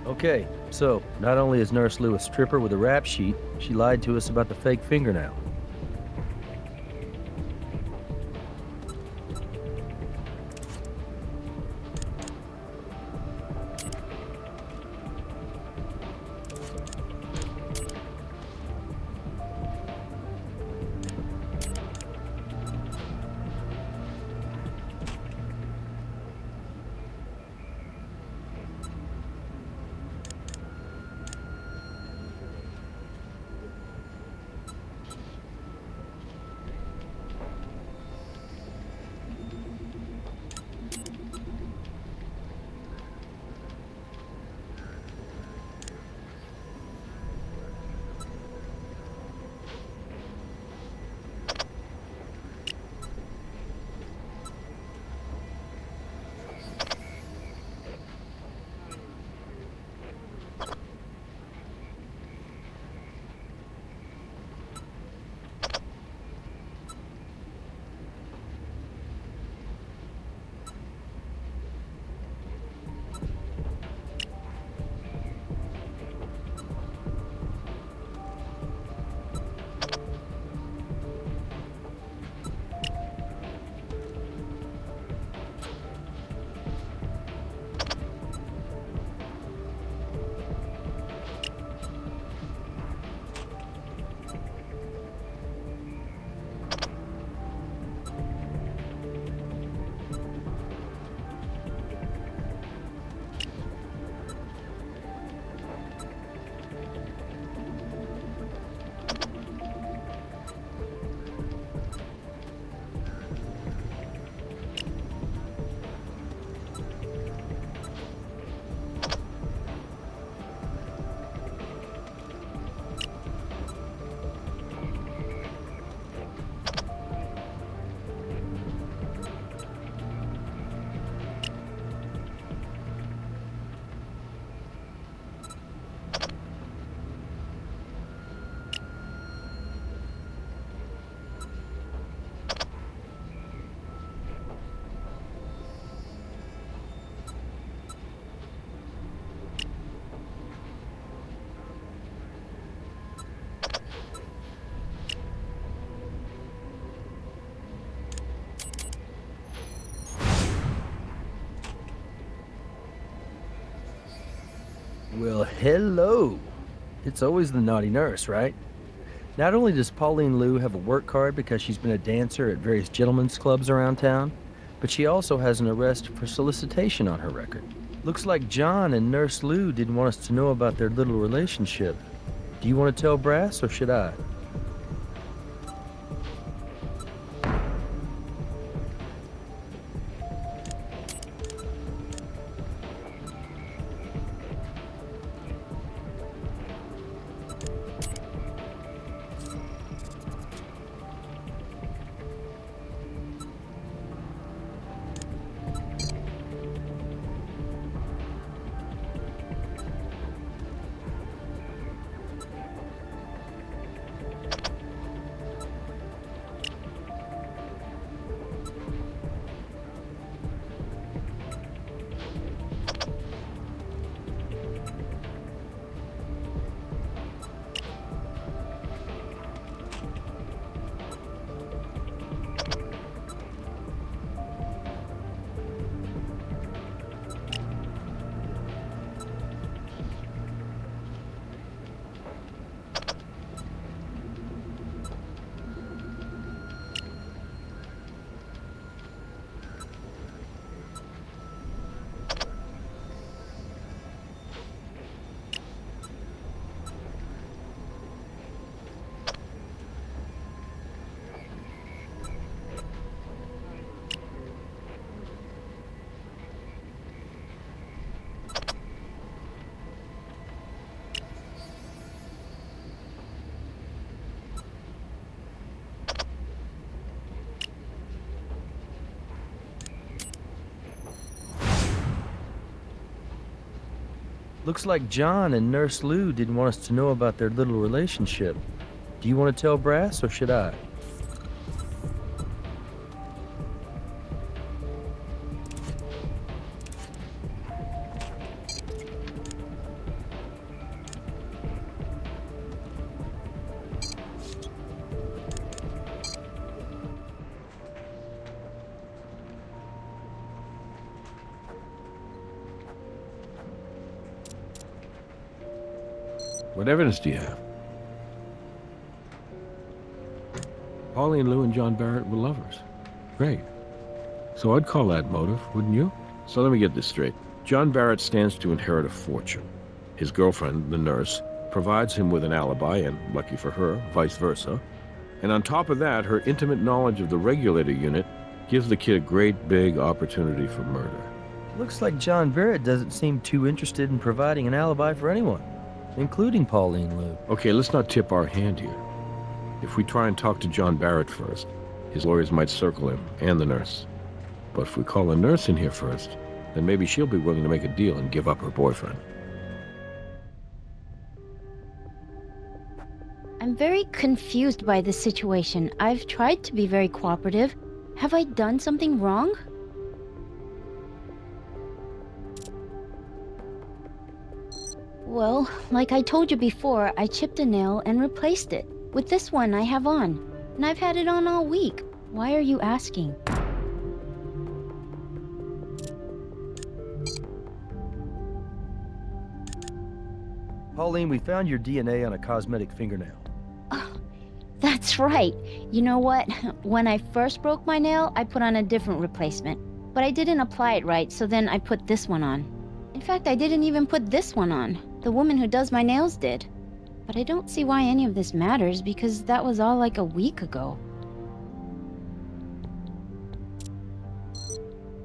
Okay, so not only is Nurse Lou a stripper with a rap sheet, she lied to us about the fake fingernail. Well, hello. It's always the naughty nurse, right? Not only does Pauline Lou have a work card because she's been a dancer at various gentlemen's clubs around town, but she also has an arrest for solicitation on her record. Looks like John and Nurse Lou didn't want us to know about their little relationship. Do you want to tell Brass, or should I? Looks like John and Nurse Lou didn't want us to know about their little relationship. Do you want to tell Brass, or should I? What evidence do you have? Pauline Lou and John Barrett were lovers. Great. So I'd call that motive, wouldn't you? So let me get this straight. John Barrett stands to inherit a fortune. His girlfriend, the nurse, provides him with an alibi, and lucky for her, vice versa. And on top of that, her intimate knowledge of the regulator unit gives the kid a great big opportunity for murder. Looks like John Barrett doesn't seem too interested in providing an alibi for anyone, including Pauline Lou. Okay, let's not tip our hand here. If we try and talk to John Barrett first, his lawyers might circle him and the nurse. But if we call the nurse in here first, then maybe she'll be willing to make a deal and give up her boyfriend. I'm very confused by this situation. I've tried to be very cooperative. Have I done something wrong? Well, like I told you before, I chipped a nail and replaced it with this one I have on. And I've had it on all week. Why are you asking? Pauline, we found your DNA on a cosmetic fingernail. Oh, that's right. You know what? When I first broke my nail, I put on a different replacement. But I didn't apply it right, so then I put this one on. In fact, I didn't even put this one on. The woman who does my nails did. But I don't see why any of this matters, because that was all like a week ago.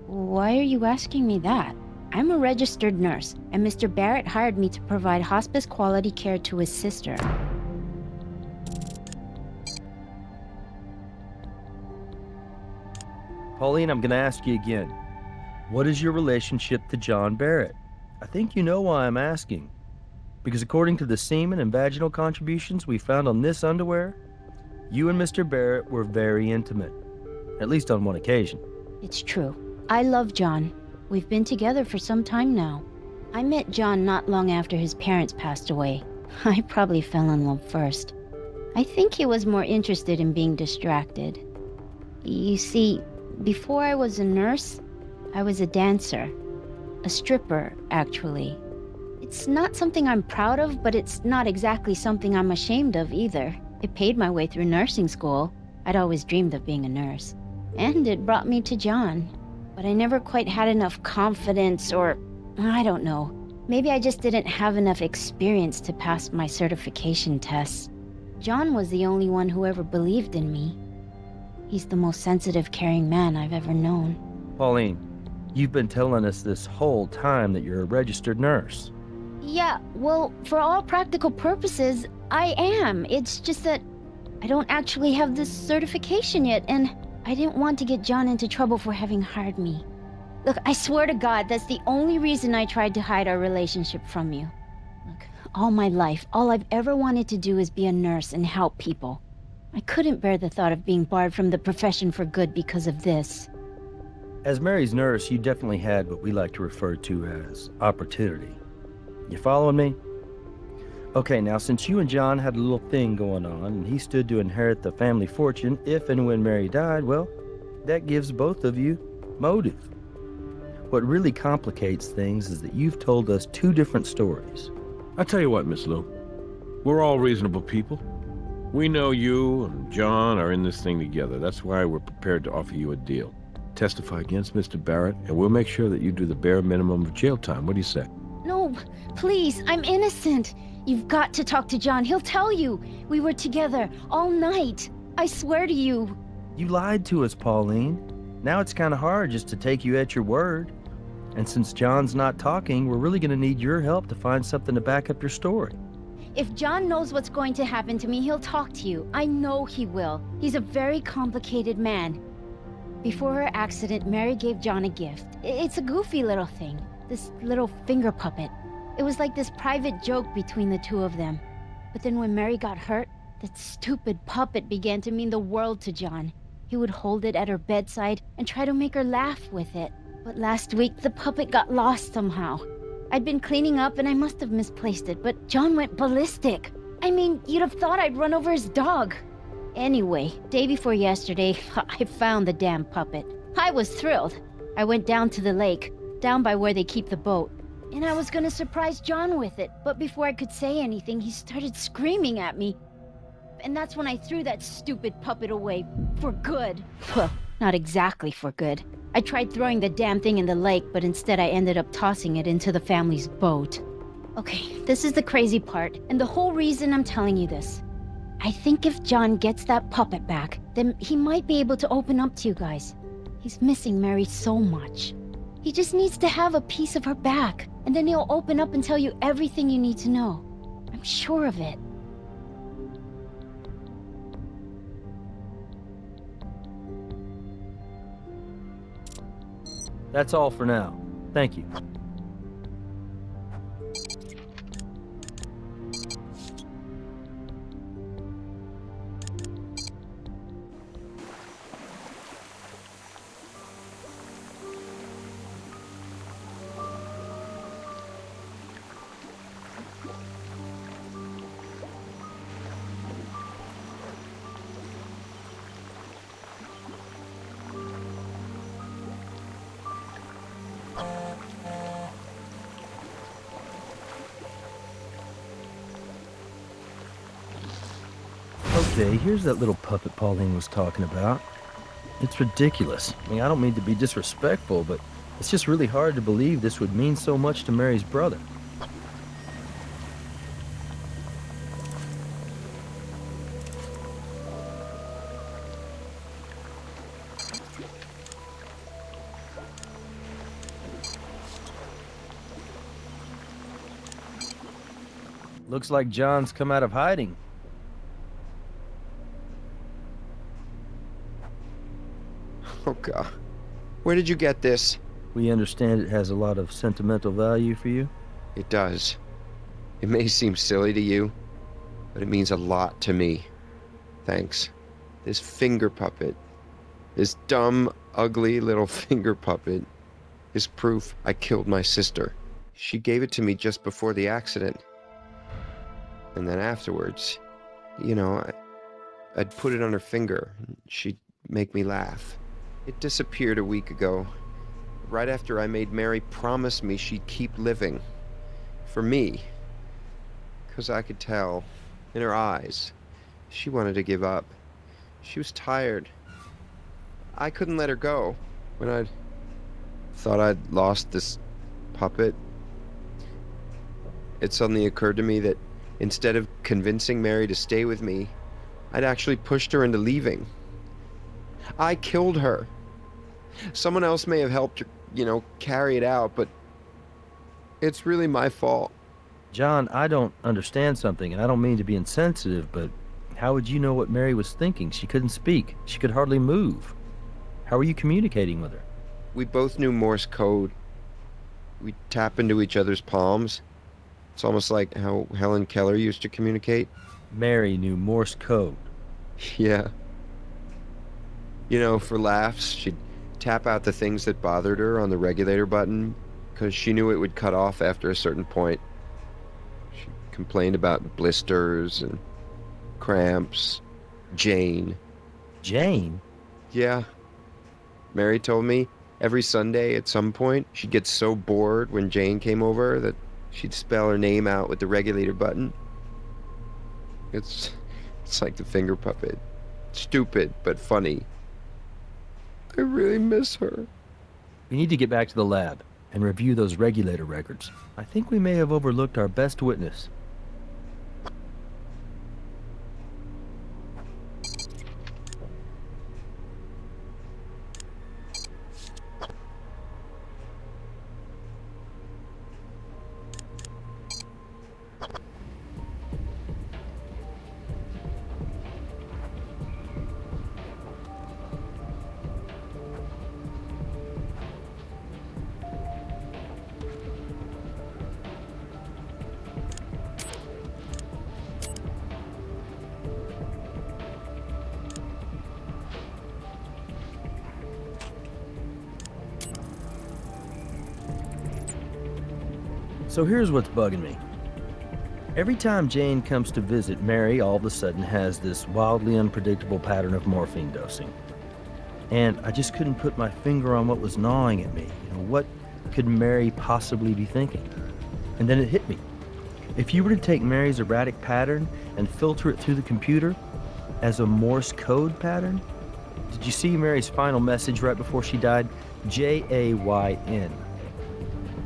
Why are you asking me that? I'm a registered nurse, and Mr. Barrett hired me to provide hospice quality care to his sister. Pauline, I'm gonna ask you again. What is your relationship to John Barrett? I think you know why I'm asking. Because according to the semen and vaginal contributions we found on this underwear, you and Mr. Barrett were very intimate. At least on one occasion. It's true. I love John. We've been together for some time now. I met John not long after his parents passed away. I probably fell in love first. I think he was more interested in being distracted. You see, before I was a nurse, I was a dancer. A stripper, actually. It's not something I'm proud of, but it's not exactly something I'm ashamed of either. It paid my way through nursing school. I'd always dreamed of being a nurse. And it brought me to John. But I never quite had enough confidence, or I don't know. Maybe I just didn't have enough experience to pass my certification tests. John was the only one who ever believed in me. He's the most sensitive, caring man I've ever known. Pauline, you've been telling us this whole time that you're a registered nurse. Yeah, well, for all practical purposes, I am. It's just that I don't actually have this certification yet, and I didn't want to get John into trouble for having hired me. Look, I swear to God, that's the only reason I tried to hide our relationship from you. Look, all my life, all I've ever wanted to do is be a nurse and help people. I couldn't bear the thought of being barred from the profession for good because of this. As Mary's nurse, you definitely had what we like to refer to as opportunity. You following me? Okay, now since you and John had a little thing going on, and he stood to inherit the family fortune if and when Mary died, well, that gives both of you motive. What really complicates things is that you've told us two different stories. I'll tell you what, Miss Lou. We're all reasonable people. We know you and John are in this thing together. That's why we're prepared to offer you a deal. Testify against Mr. Barrett, and we'll make sure that you do the bare minimum of jail time. What do you say? No, please, I'm innocent. You've got to talk to John. He'll tell you. We were together all night. I swear to you. You lied to us, Pauline. Now it's kind of hard just to take you at your word. And since John's not talking, we're really going to need your help to find something to back up your story. If John knows what's going to happen to me, he'll talk to you. I know he will. He's a very complicated man. Before her accident, Mary gave John a gift. It's a goofy little thing. This little finger puppet. It was like this private joke between the two of them. But then when Mary got hurt, that stupid puppet began to mean the world to John. He would hold it at her bedside and try to make her laugh with it. But last week, the puppet got lost somehow. I'd been cleaning up and I must have misplaced it, but John went ballistic. I mean, you'd have thought I'd run over his dog. Anyway, day before yesterday, I found the damn puppet. I was thrilled. I went down to the lake, down by where they keep the boat. and I was gonna surprise John with it, but before I could say anything, he started screaming at me. And that's when I threw that stupid puppet away. For good. Well, not exactly for good. I tried throwing the damn thing in the lake, but instead I ended up tossing it into the family's boat. Okay, this is the crazy part, and the whole reason I'm telling you this. I think if John gets that puppet back, then he might be able to open up to you guys. He's missing Mary so much. He just needs to have a piece of her back, and then he'll open up and tell you everything you need to know. I'm sure of it. That's all for now. Thank you. Okay, here's that little puppet Pauline was talking about. It's ridiculous. I mean, I don't mean to be disrespectful, but it's just really hard to believe this would mean so much to Mary's brother. Looks like John's come out of hiding. Oh, God. Where did you get this? We understand it has a lot of sentimental value for you. It does. It may seem silly to you, but it means a lot to me. Thanks. This finger puppet, this dumb, ugly little finger puppet, is proof I killed my sister. She gave it to me just before the accident. And then afterwards, you know, I'd put it on her finger. She'd make me laugh. It disappeared a week ago, right after I made Mary promise me she'd keep living. For me. 'Cause I could tell, in her eyes, she wanted to give up. She was tired. I couldn't let her go. When I thought I'd lost this puppet, it suddenly occurred to me that instead of convincing Mary to stay with me, I'd actually pushed her into leaving. I killed her. Someone else may have helped her, you know, carry it out, but it's really my fault. John, I don't understand something, and I don't mean to be insensitive, but how would you know what Mary was thinking? She couldn't speak. She could hardly move. How were you communicating with her? We both knew Morse code. We tap into each other's palms. It's almost like how Helen Keller used to communicate. Mary knew Morse code. Yeah. You know, for laughs, she'd tap out the things that bothered her on the regulator button, because she knew it would cut off after a certain point. She complained about blisters and cramps. Jane. Jane? Yeah. Mary told me every Sunday at some point she'd get so bored when Jane came over that she'd spell her name out with the regulator button. It's like the finger puppet. Stupid, but funny. I really miss her. We need to get back to the lab and review those regulator records. I think we may have overlooked our best witness. So here's what's bugging me. Every time Jane comes to visit, Mary all of a sudden has this wildly unpredictable pattern of morphine dosing. And I just couldn't put my finger on what was gnawing at me. You know, what could Mary possibly be thinking? And then it hit me. If you were to take Mary's erratic pattern and filter it through the computer as a Morse code pattern, did you see Mary's final message right before she died? J-A-Y-N.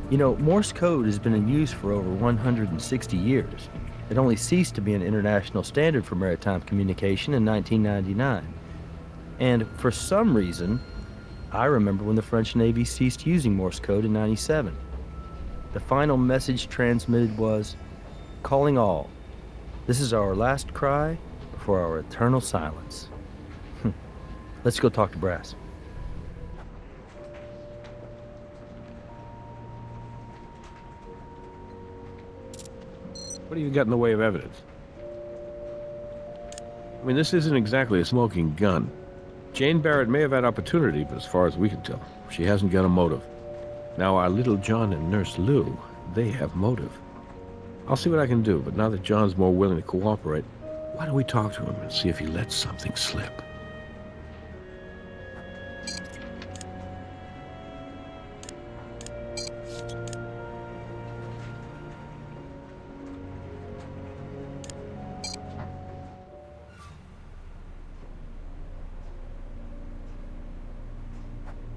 You know, Morse code has been in use for over 160 years. It only ceased to be an international standard for maritime communication in 1999. And for some reason, I remember when the French Navy ceased using Morse code in '97. The final message transmitted was, "Calling all. This is our last cry for our eternal silence." Let's go talk to Brass. What do you got in the way of evidence? I mean, this isn't exactly a smoking gun. Jane Barrett may have had opportunity, but as far as we can tell, she hasn't got a motive. Now, our little John and Nurse Lou, they have motive. I'll see what I can do, but now that John's more willing to cooperate, why don't we talk to him and see if he lets something slip?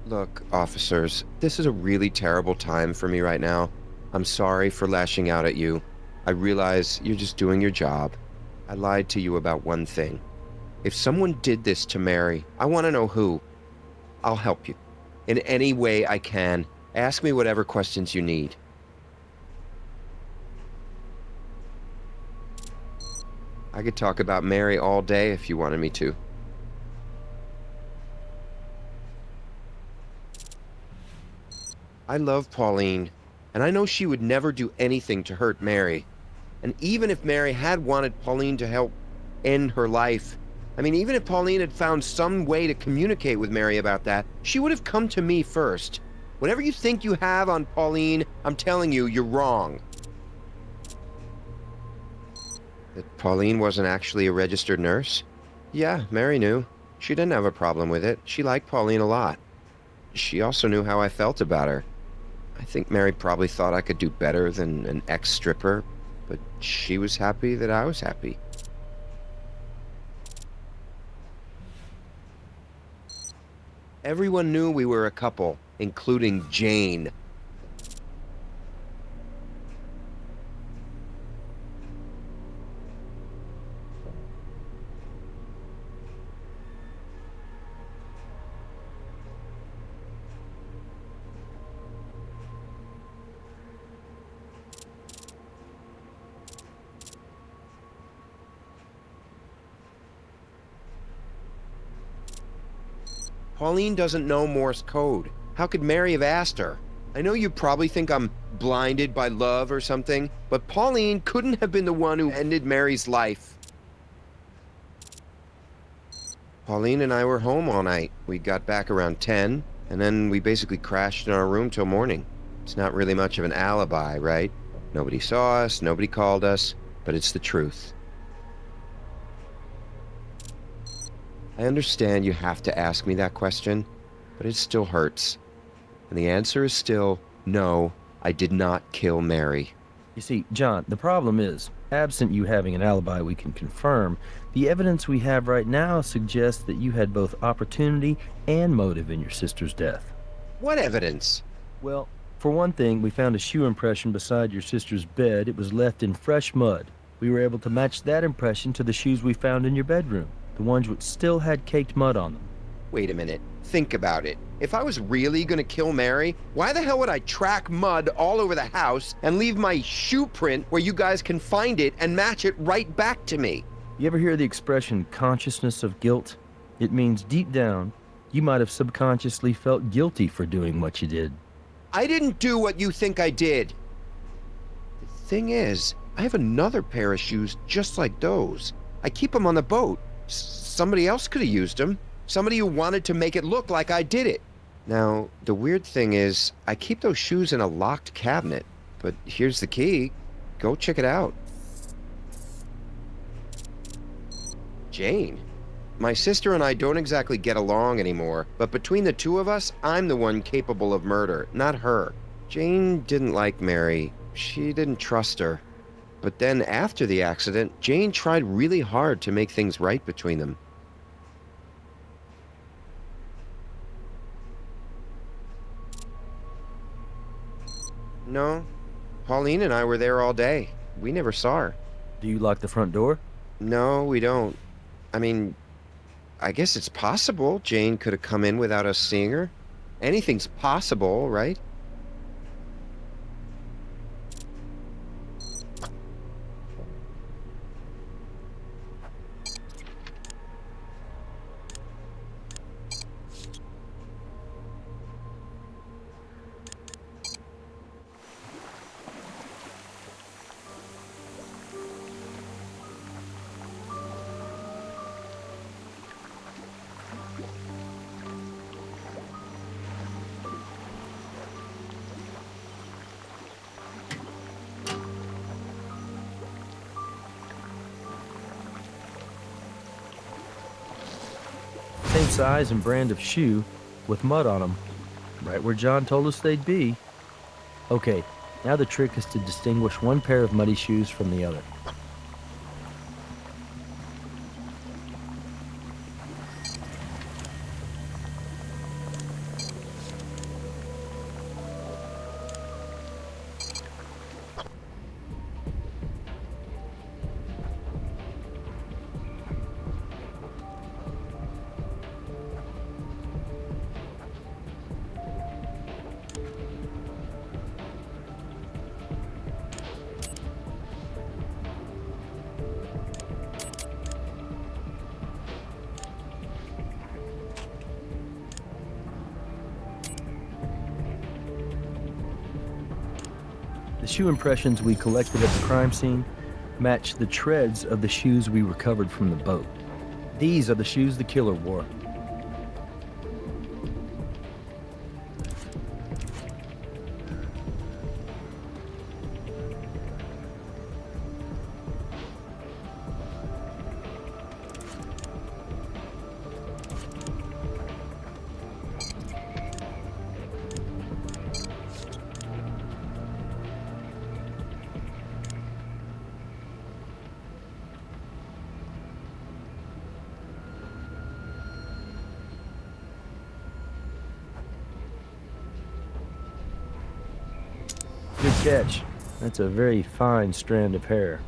Look, officers, this is a really terrible time for me right now. I'm sorry for lashing out at you. I realize you're just doing your job. I lied to you about one thing. If someone did this to Mary, I want to know who. I'll help you. In any way I can. Ask me whatever questions you need. I could talk about Mary all day if you wanted me to. I love Pauline, and I know she would never do anything to hurt Mary. And even if Mary had wanted Pauline to help end her life, I mean, even if Pauline had found some way to communicate with Mary about that, she would have come to me first. Whatever you think you have on Pauline, I'm telling you, you're wrong. That Pauline wasn't actually a registered nurse? Yeah, Mary knew. She didn't have a problem with it. She liked Pauline a lot. She also knew how I felt about her. I think Mary probably thought I could do better than an ex-stripper, but she was happy that I was happy. Everyone knew we were a couple, including Jane. Pauline doesn't know Morse code. How could Mary have asked her? I know you probably think I'm blinded by love or something, but Pauline couldn't have been the one who ended Mary's life. Pauline and I were home all night. We got back around 10, and then we basically crashed in our room till morning. It's not really much of an alibi, right? Nobody saw us, nobody called us, but it's the truth. I understand you have to ask me that question, but it still hurts. And the answer is still, no, I did not kill Mary. You see, John, the problem is, absent you having an alibi we can confirm, the evidence we have right now suggests that you had both opportunity and motive in your sister's death. What evidence? Well, for one thing, we found a shoe impression beside your sister's bed. It was left in fresh mud. We were able to match that impression to the shoes we found in your bedroom, the ones which still had caked mud on them. Wait a minute. Think about it. If I was really gonna kill Mary, why the hell would I track mud all over the house and leave my shoe print where you guys can find it and match it right back to me? You ever hear the expression consciousness of guilt? It means deep down, you might have subconsciously felt guilty for doing what you did. I didn't do what you think I did. The thing is, I have another pair of shoes just like those. I keep them on the boat. Somebody else could have used them. Somebody who wanted to make it look like I did it. Now, the weird thing is, I keep those shoes in a locked cabinet. But here's the key. Go check it out. Jane. My sister and I don't exactly get along anymore, but between the two of us, I'm the one capable of murder, not her. Jane didn't like Mary. She didn't trust her. But then after the accident, Jane tried really hard to make things right between them. No, Pauline and I were there all day. We never saw her. Do you lock the front door? No, we don't. I mean, I guess it's possible Jane could have come in without us seeing her. Anything's possible, right? Same size and brand of shoe with mud on them. Right where John told us they'd be. Okay, now the trick is to distinguish one pair of muddy shoes from the other. The shoe impressions we collected at the crime scene match the treads of the shoes we recovered from the boat. These are the shoes the killer wore. Good catch. That's a very fine strand of hair.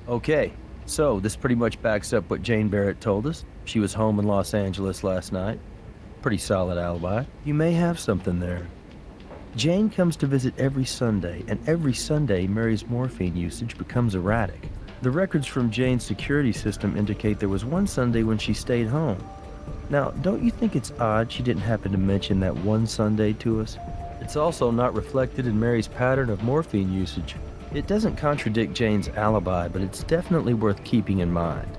Okay, so this pretty much backs up what Jane Barrett told us. She was home in Los Angeles last night. Pretty solid alibi. You may have something there. Jane comes to visit every Sunday, and every Sunday Mary's morphine usage becomes erratic. The records from Jane's security system indicate there was one Sunday when she stayed home. Now, don't you think it's odd she didn't happen to mention that one Sunday to us? It's also not reflected in Mary's pattern of morphine usage. It doesn't contradict Jane's alibi, but it's definitely worth keeping in mind.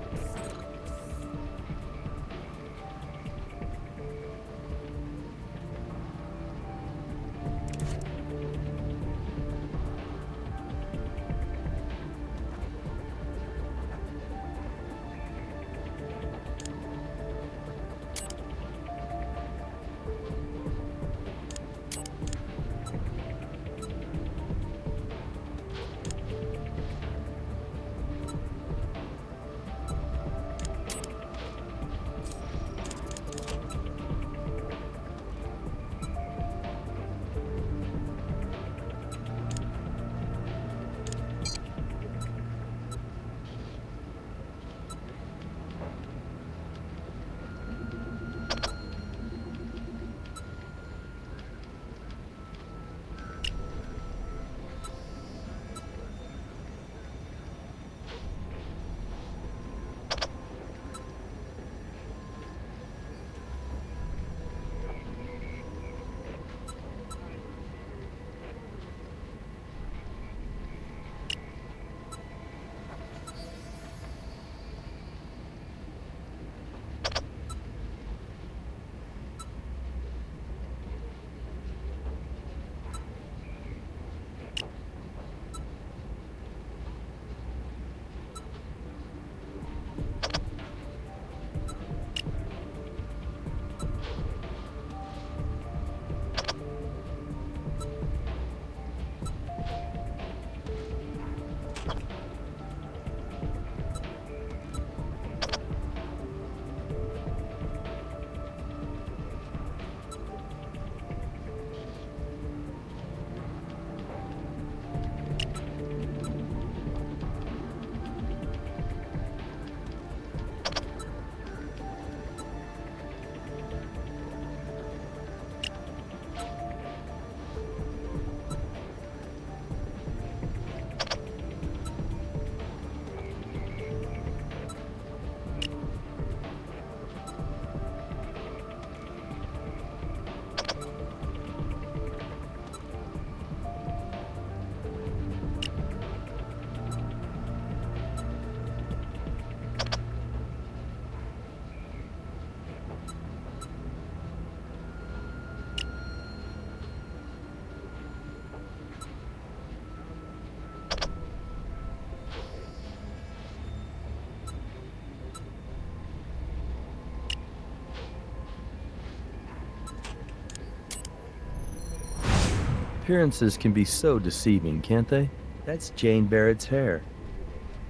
Appearances can be so deceiving, can't they? That's Jane Barrett's hair.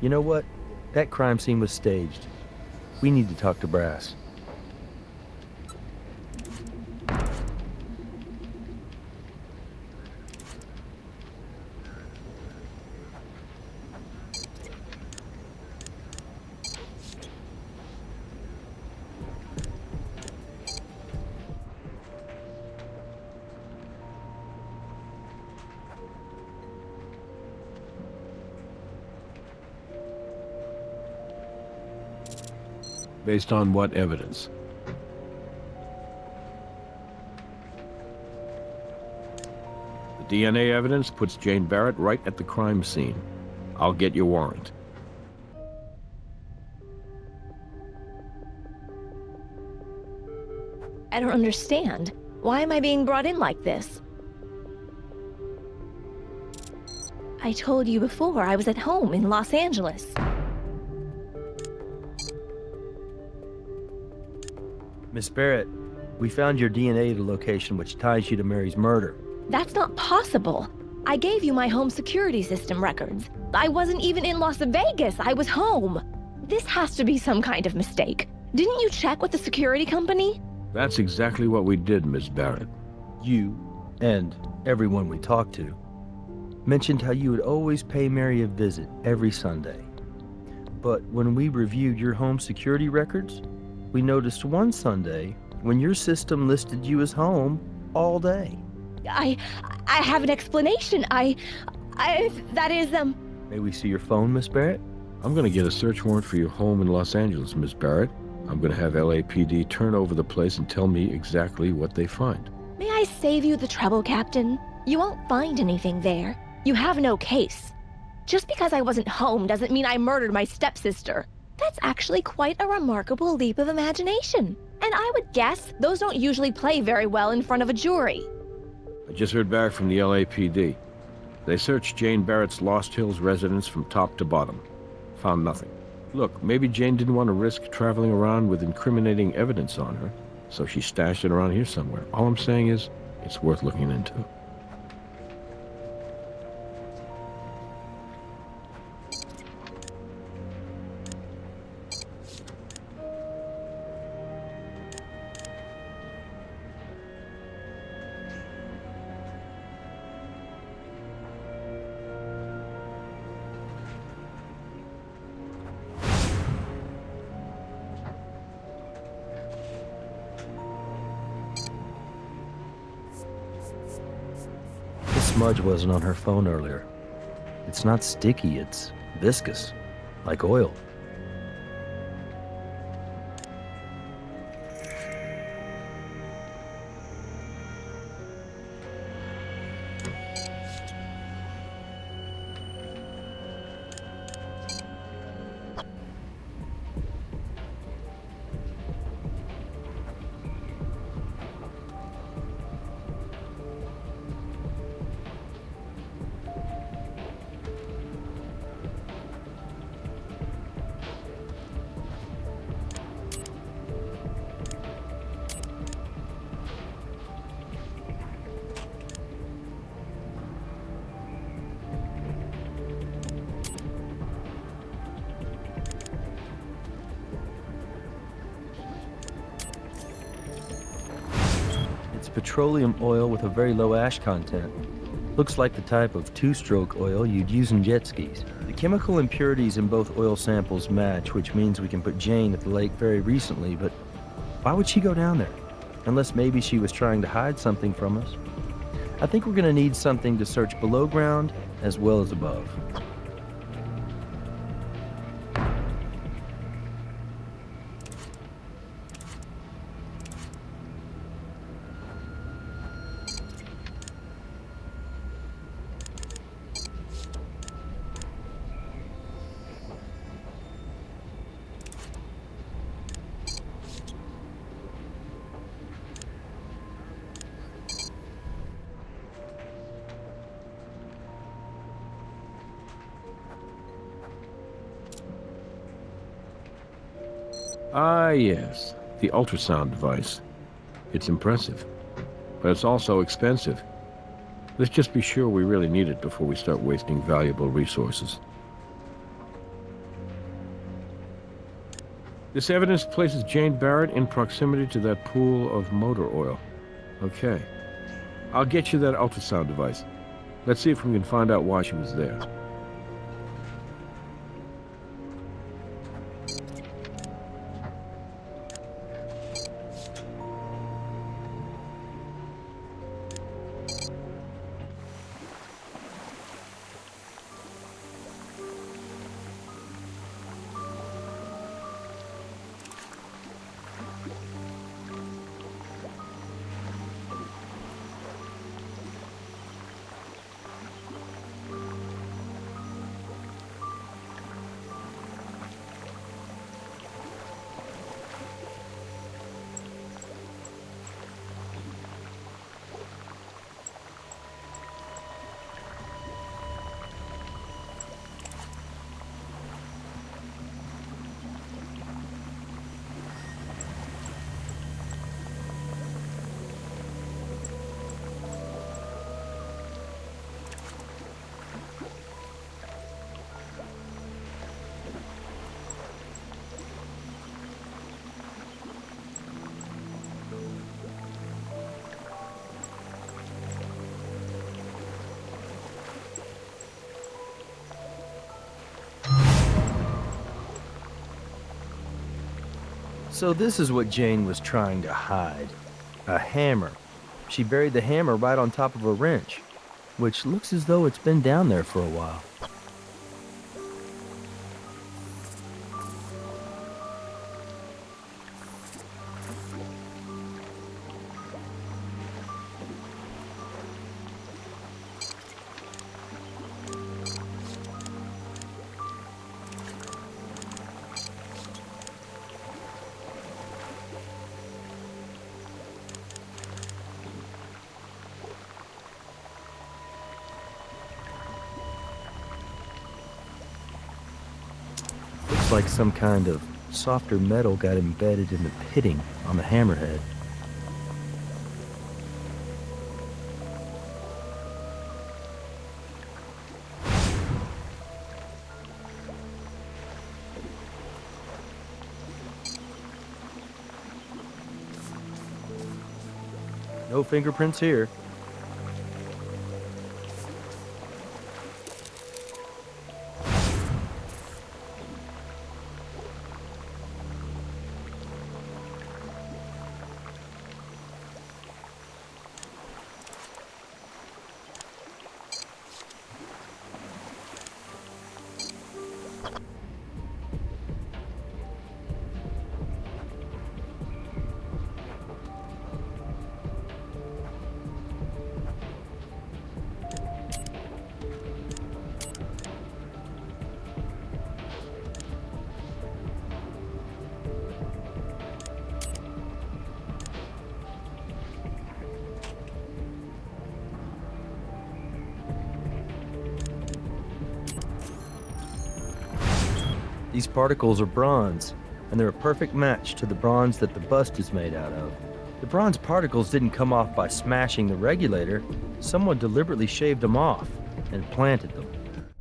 You know what? That crime scene was staged. We need to talk to Brass. Based on what evidence? The DNA evidence puts Jane Barrett right at the crime scene. I'll get your warrant. I don't understand. Why am I being brought in like this? I told you before I was at home in Los Angeles. Miss Barrett, we found your DNA at a location which ties you to Mary's murder. That's not possible. I gave you my home security system records. I wasn't even in Las Vegas. I was home. This has to be some kind of mistake. Didn't you check with the security company? That's exactly what we did, Miss Barrett. You, and everyone we talked to, mentioned how you would always pay Mary a visit every Sunday. But when we reviewed your home security records, we noticed one Sunday when your system listed you as home all day. I have an explanation. That is, May we see your phone, Miss Barrett? I'm going to get a search warrant for your home in Los Angeles, Miss Barrett. I'm going to have LAPD turn over the place and tell me exactly what they find. May I save you the trouble, Captain? You won't find anything there. You have no case. Just because I wasn't home doesn't mean I murdered my stepsister. That's actually quite a remarkable leap of imagination. And I would guess those don't usually play very well in front of a jury. I just heard back from the LAPD. They searched Jane Barrett's Lost Hills residence from top to bottom. Found nothing. Look, maybe Jane didn't want to risk traveling around with incriminating evidence on her, so she stashed it around here somewhere. All I'm saying is, it's worth looking into. Smudge wasn't on her phone earlier. It's not sticky, it's viscous, like oil. Petroleum oil with a very low ash content. Looks like the type of two-stroke oil you'd use in jet skis. The chemical impurities in both oil samples match, which means we can put Jane at the lake very recently, but why would she go down there? Unless maybe she was trying to hide something from us. I think we're gonna need something to search below ground as well as above. Ah, yes, the ultrasound device. It's impressive, but it's also expensive. Let's just be sure we really need it before we start wasting valuable resources. This evidence places Jane Barrett in proximity to that pool of motor oil. Okay. I'll get you that ultrasound device. Let's see if we can find out why she was there. So this is what Jane was trying to hide. A hammer. She buried the hammer right on top of a wrench, which looks as though it's been down there for a while. Looks like some kind of softer metal got embedded in the pitting on the hammerhead. No fingerprints here. These particles are bronze, and they're a perfect match to the bronze that the bust is made out of. The bronze particles didn't come off by smashing the regulator. Someone deliberately shaved them off and planted them.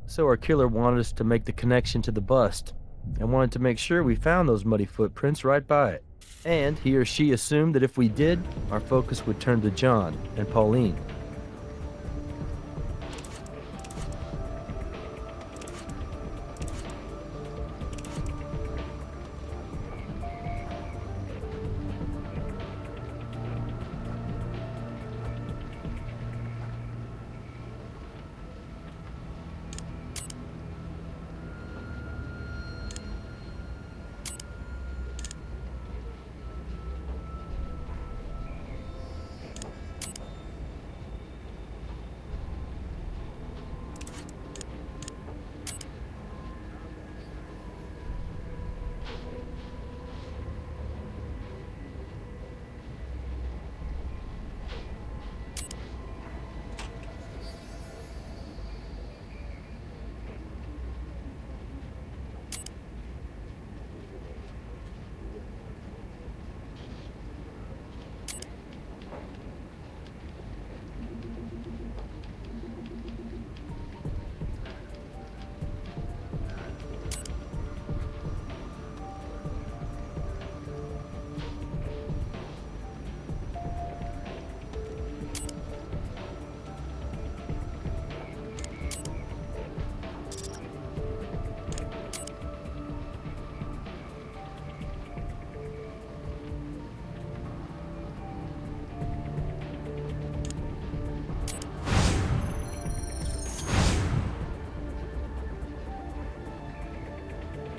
So our killer wanted us to make the connection to the bust, and wanted to make sure we found those muddy footprints right by it. And he or she assumed that if we did, our focus would turn to John and Pauline.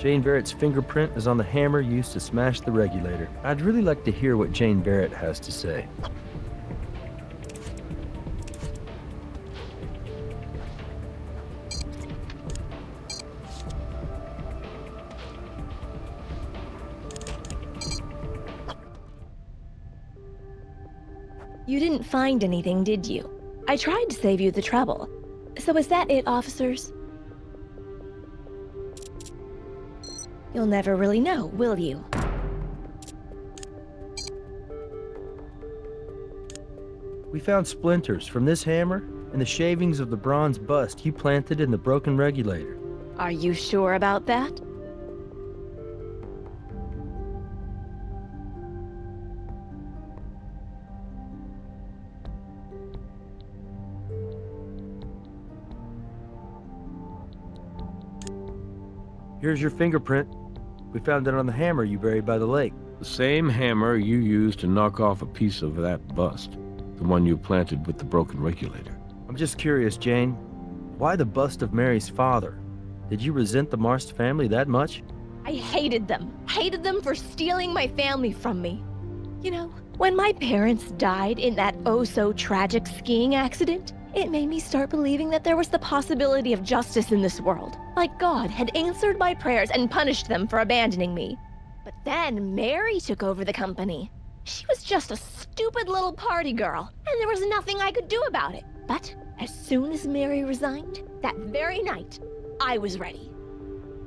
Jane Barrett's fingerprint is on the hammer used to smash the regulator. I'd really like to hear what Jane Barrett has to say. You didn't find anything, did you? I tried to save you the trouble. So is that it, officers? You'll never really know, will you? We found splinters from this hammer and the shavings of the bronze bust you planted in the broken regulator. Are you sure about that? Here's your fingerprint. We found it on the hammer you buried by the lake. The same hammer you used to knock off a piece of that bust. The one you planted with the broken regulator. I'm just curious, Jane. Why the bust of Mary's father? Did you resent the Marst family that much? I hated them. Hated them for stealing my family from me. You know, when my parents died in that oh-so-tragic skiing accident, it made me start believing that there was the possibility of justice in this world. Like God had answered my prayers and punished them for abandoning me. But then Mary took over the company. She was just a stupid little party girl, and there was nothing I could do about it. But as soon as Mary resigned, that very night, I was ready.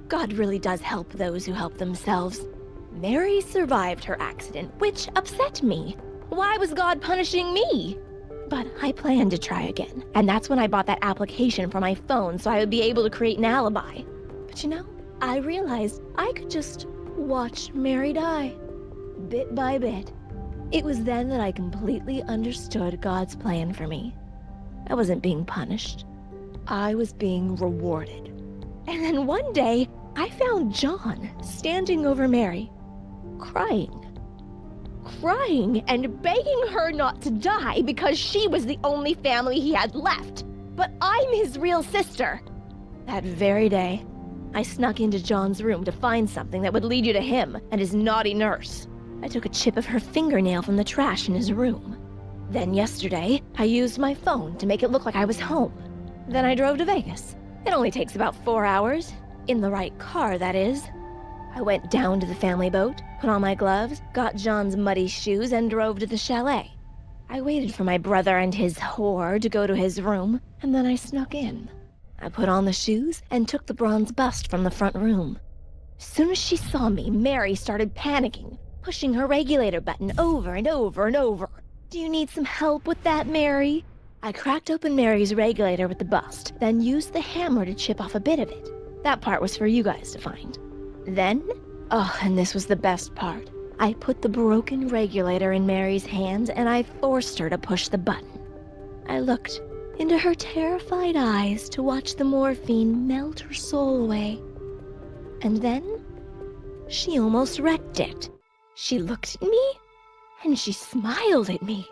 God really does help those who help themselves. Mary survived her accident, which upset me. Why was God punishing me? But I planned to try again, and that's when I bought that application for my phone so I would be able to create an alibi. But you know, I realized I could just watch Mary die, bit by bit. It was then that I completely understood God's plan for me. I wasn't being punished. I was being rewarded. And then one day, I found John standing over Mary, crying and begging her not to die because she was the only family he had left. But I'm his real sister. That very day, I snuck into John's room to find something that would lead you to him and his naughty nurse. I took a chip of her fingernail from the trash in his room. Then yesterday, I used my phone to make it look like I was home. Then I drove to Vegas. It only takes about 4 hours. In the right car, that is. I went down to the family boat, put on my gloves, got John's muddy shoes, and drove to the chalet. I waited for my brother and his whore to go to his room, and then I snuck in. I put on the shoes and took the bronze bust from the front room. As soon as she saw me, Mary started panicking, pushing her regulator button over and over and over. Do you need some help with that, Mary? I cracked open Mary's regulator with the bust, then used the hammer to chip off a bit of it. That part was for you guys to find. Then, and this was the best part, I put the broken regulator in Mary's hands and I forced her to push the button. I looked into her terrified eyes to watch the morphine melt her soul away. And then, she almost wrecked it. She looked at me, and she smiled at me.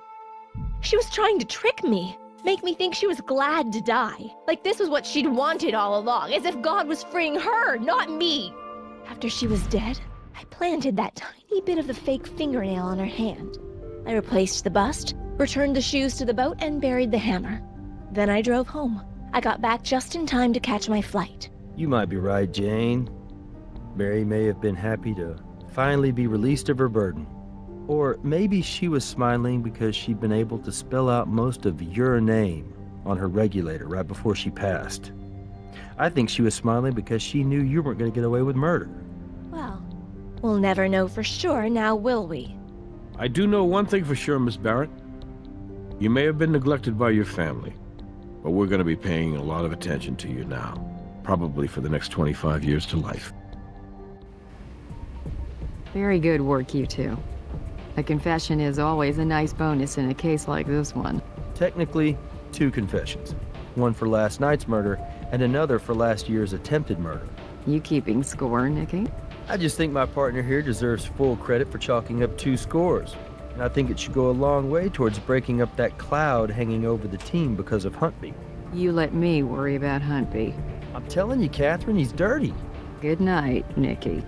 She was trying to trick me, make me think she was glad to die. Like this was what she'd wanted all along, as if God was freeing her, not me. After she was dead, I planted that tiny bit of the fake fingernail on her hand. I replaced the bust, returned the shoes to the boat, and buried the hammer. Then I drove home. I got back just in time to catch my flight. You might be right, Jane. Mary may have been happy to finally be released of her burden. Or maybe she was smiling because she'd been able to spell out most of your name on her regulator right before she passed. I think she was smiling because she knew you weren't going to get away with murder. Well, we'll never know for sure now, will we? I do know one thing for sure, Miss Barrett. You may have been neglected by your family, but we're going to be paying a lot of attention to you now, probably for the next 25 years to life. Very good work, you two. A confession is always a nice bonus in a case like this one. Technically, 2 confessions. One for last night's murder, and another for last year's attempted murder. You keeping score, Nikki? I just think my partner here deserves full credit for chalking up 2 scores. And I think it should go a long way towards breaking up that cloud hanging over the team because of Huntby. You let me worry about Huntby. I'm telling you, Catherine, he's dirty. Good night, Nikki.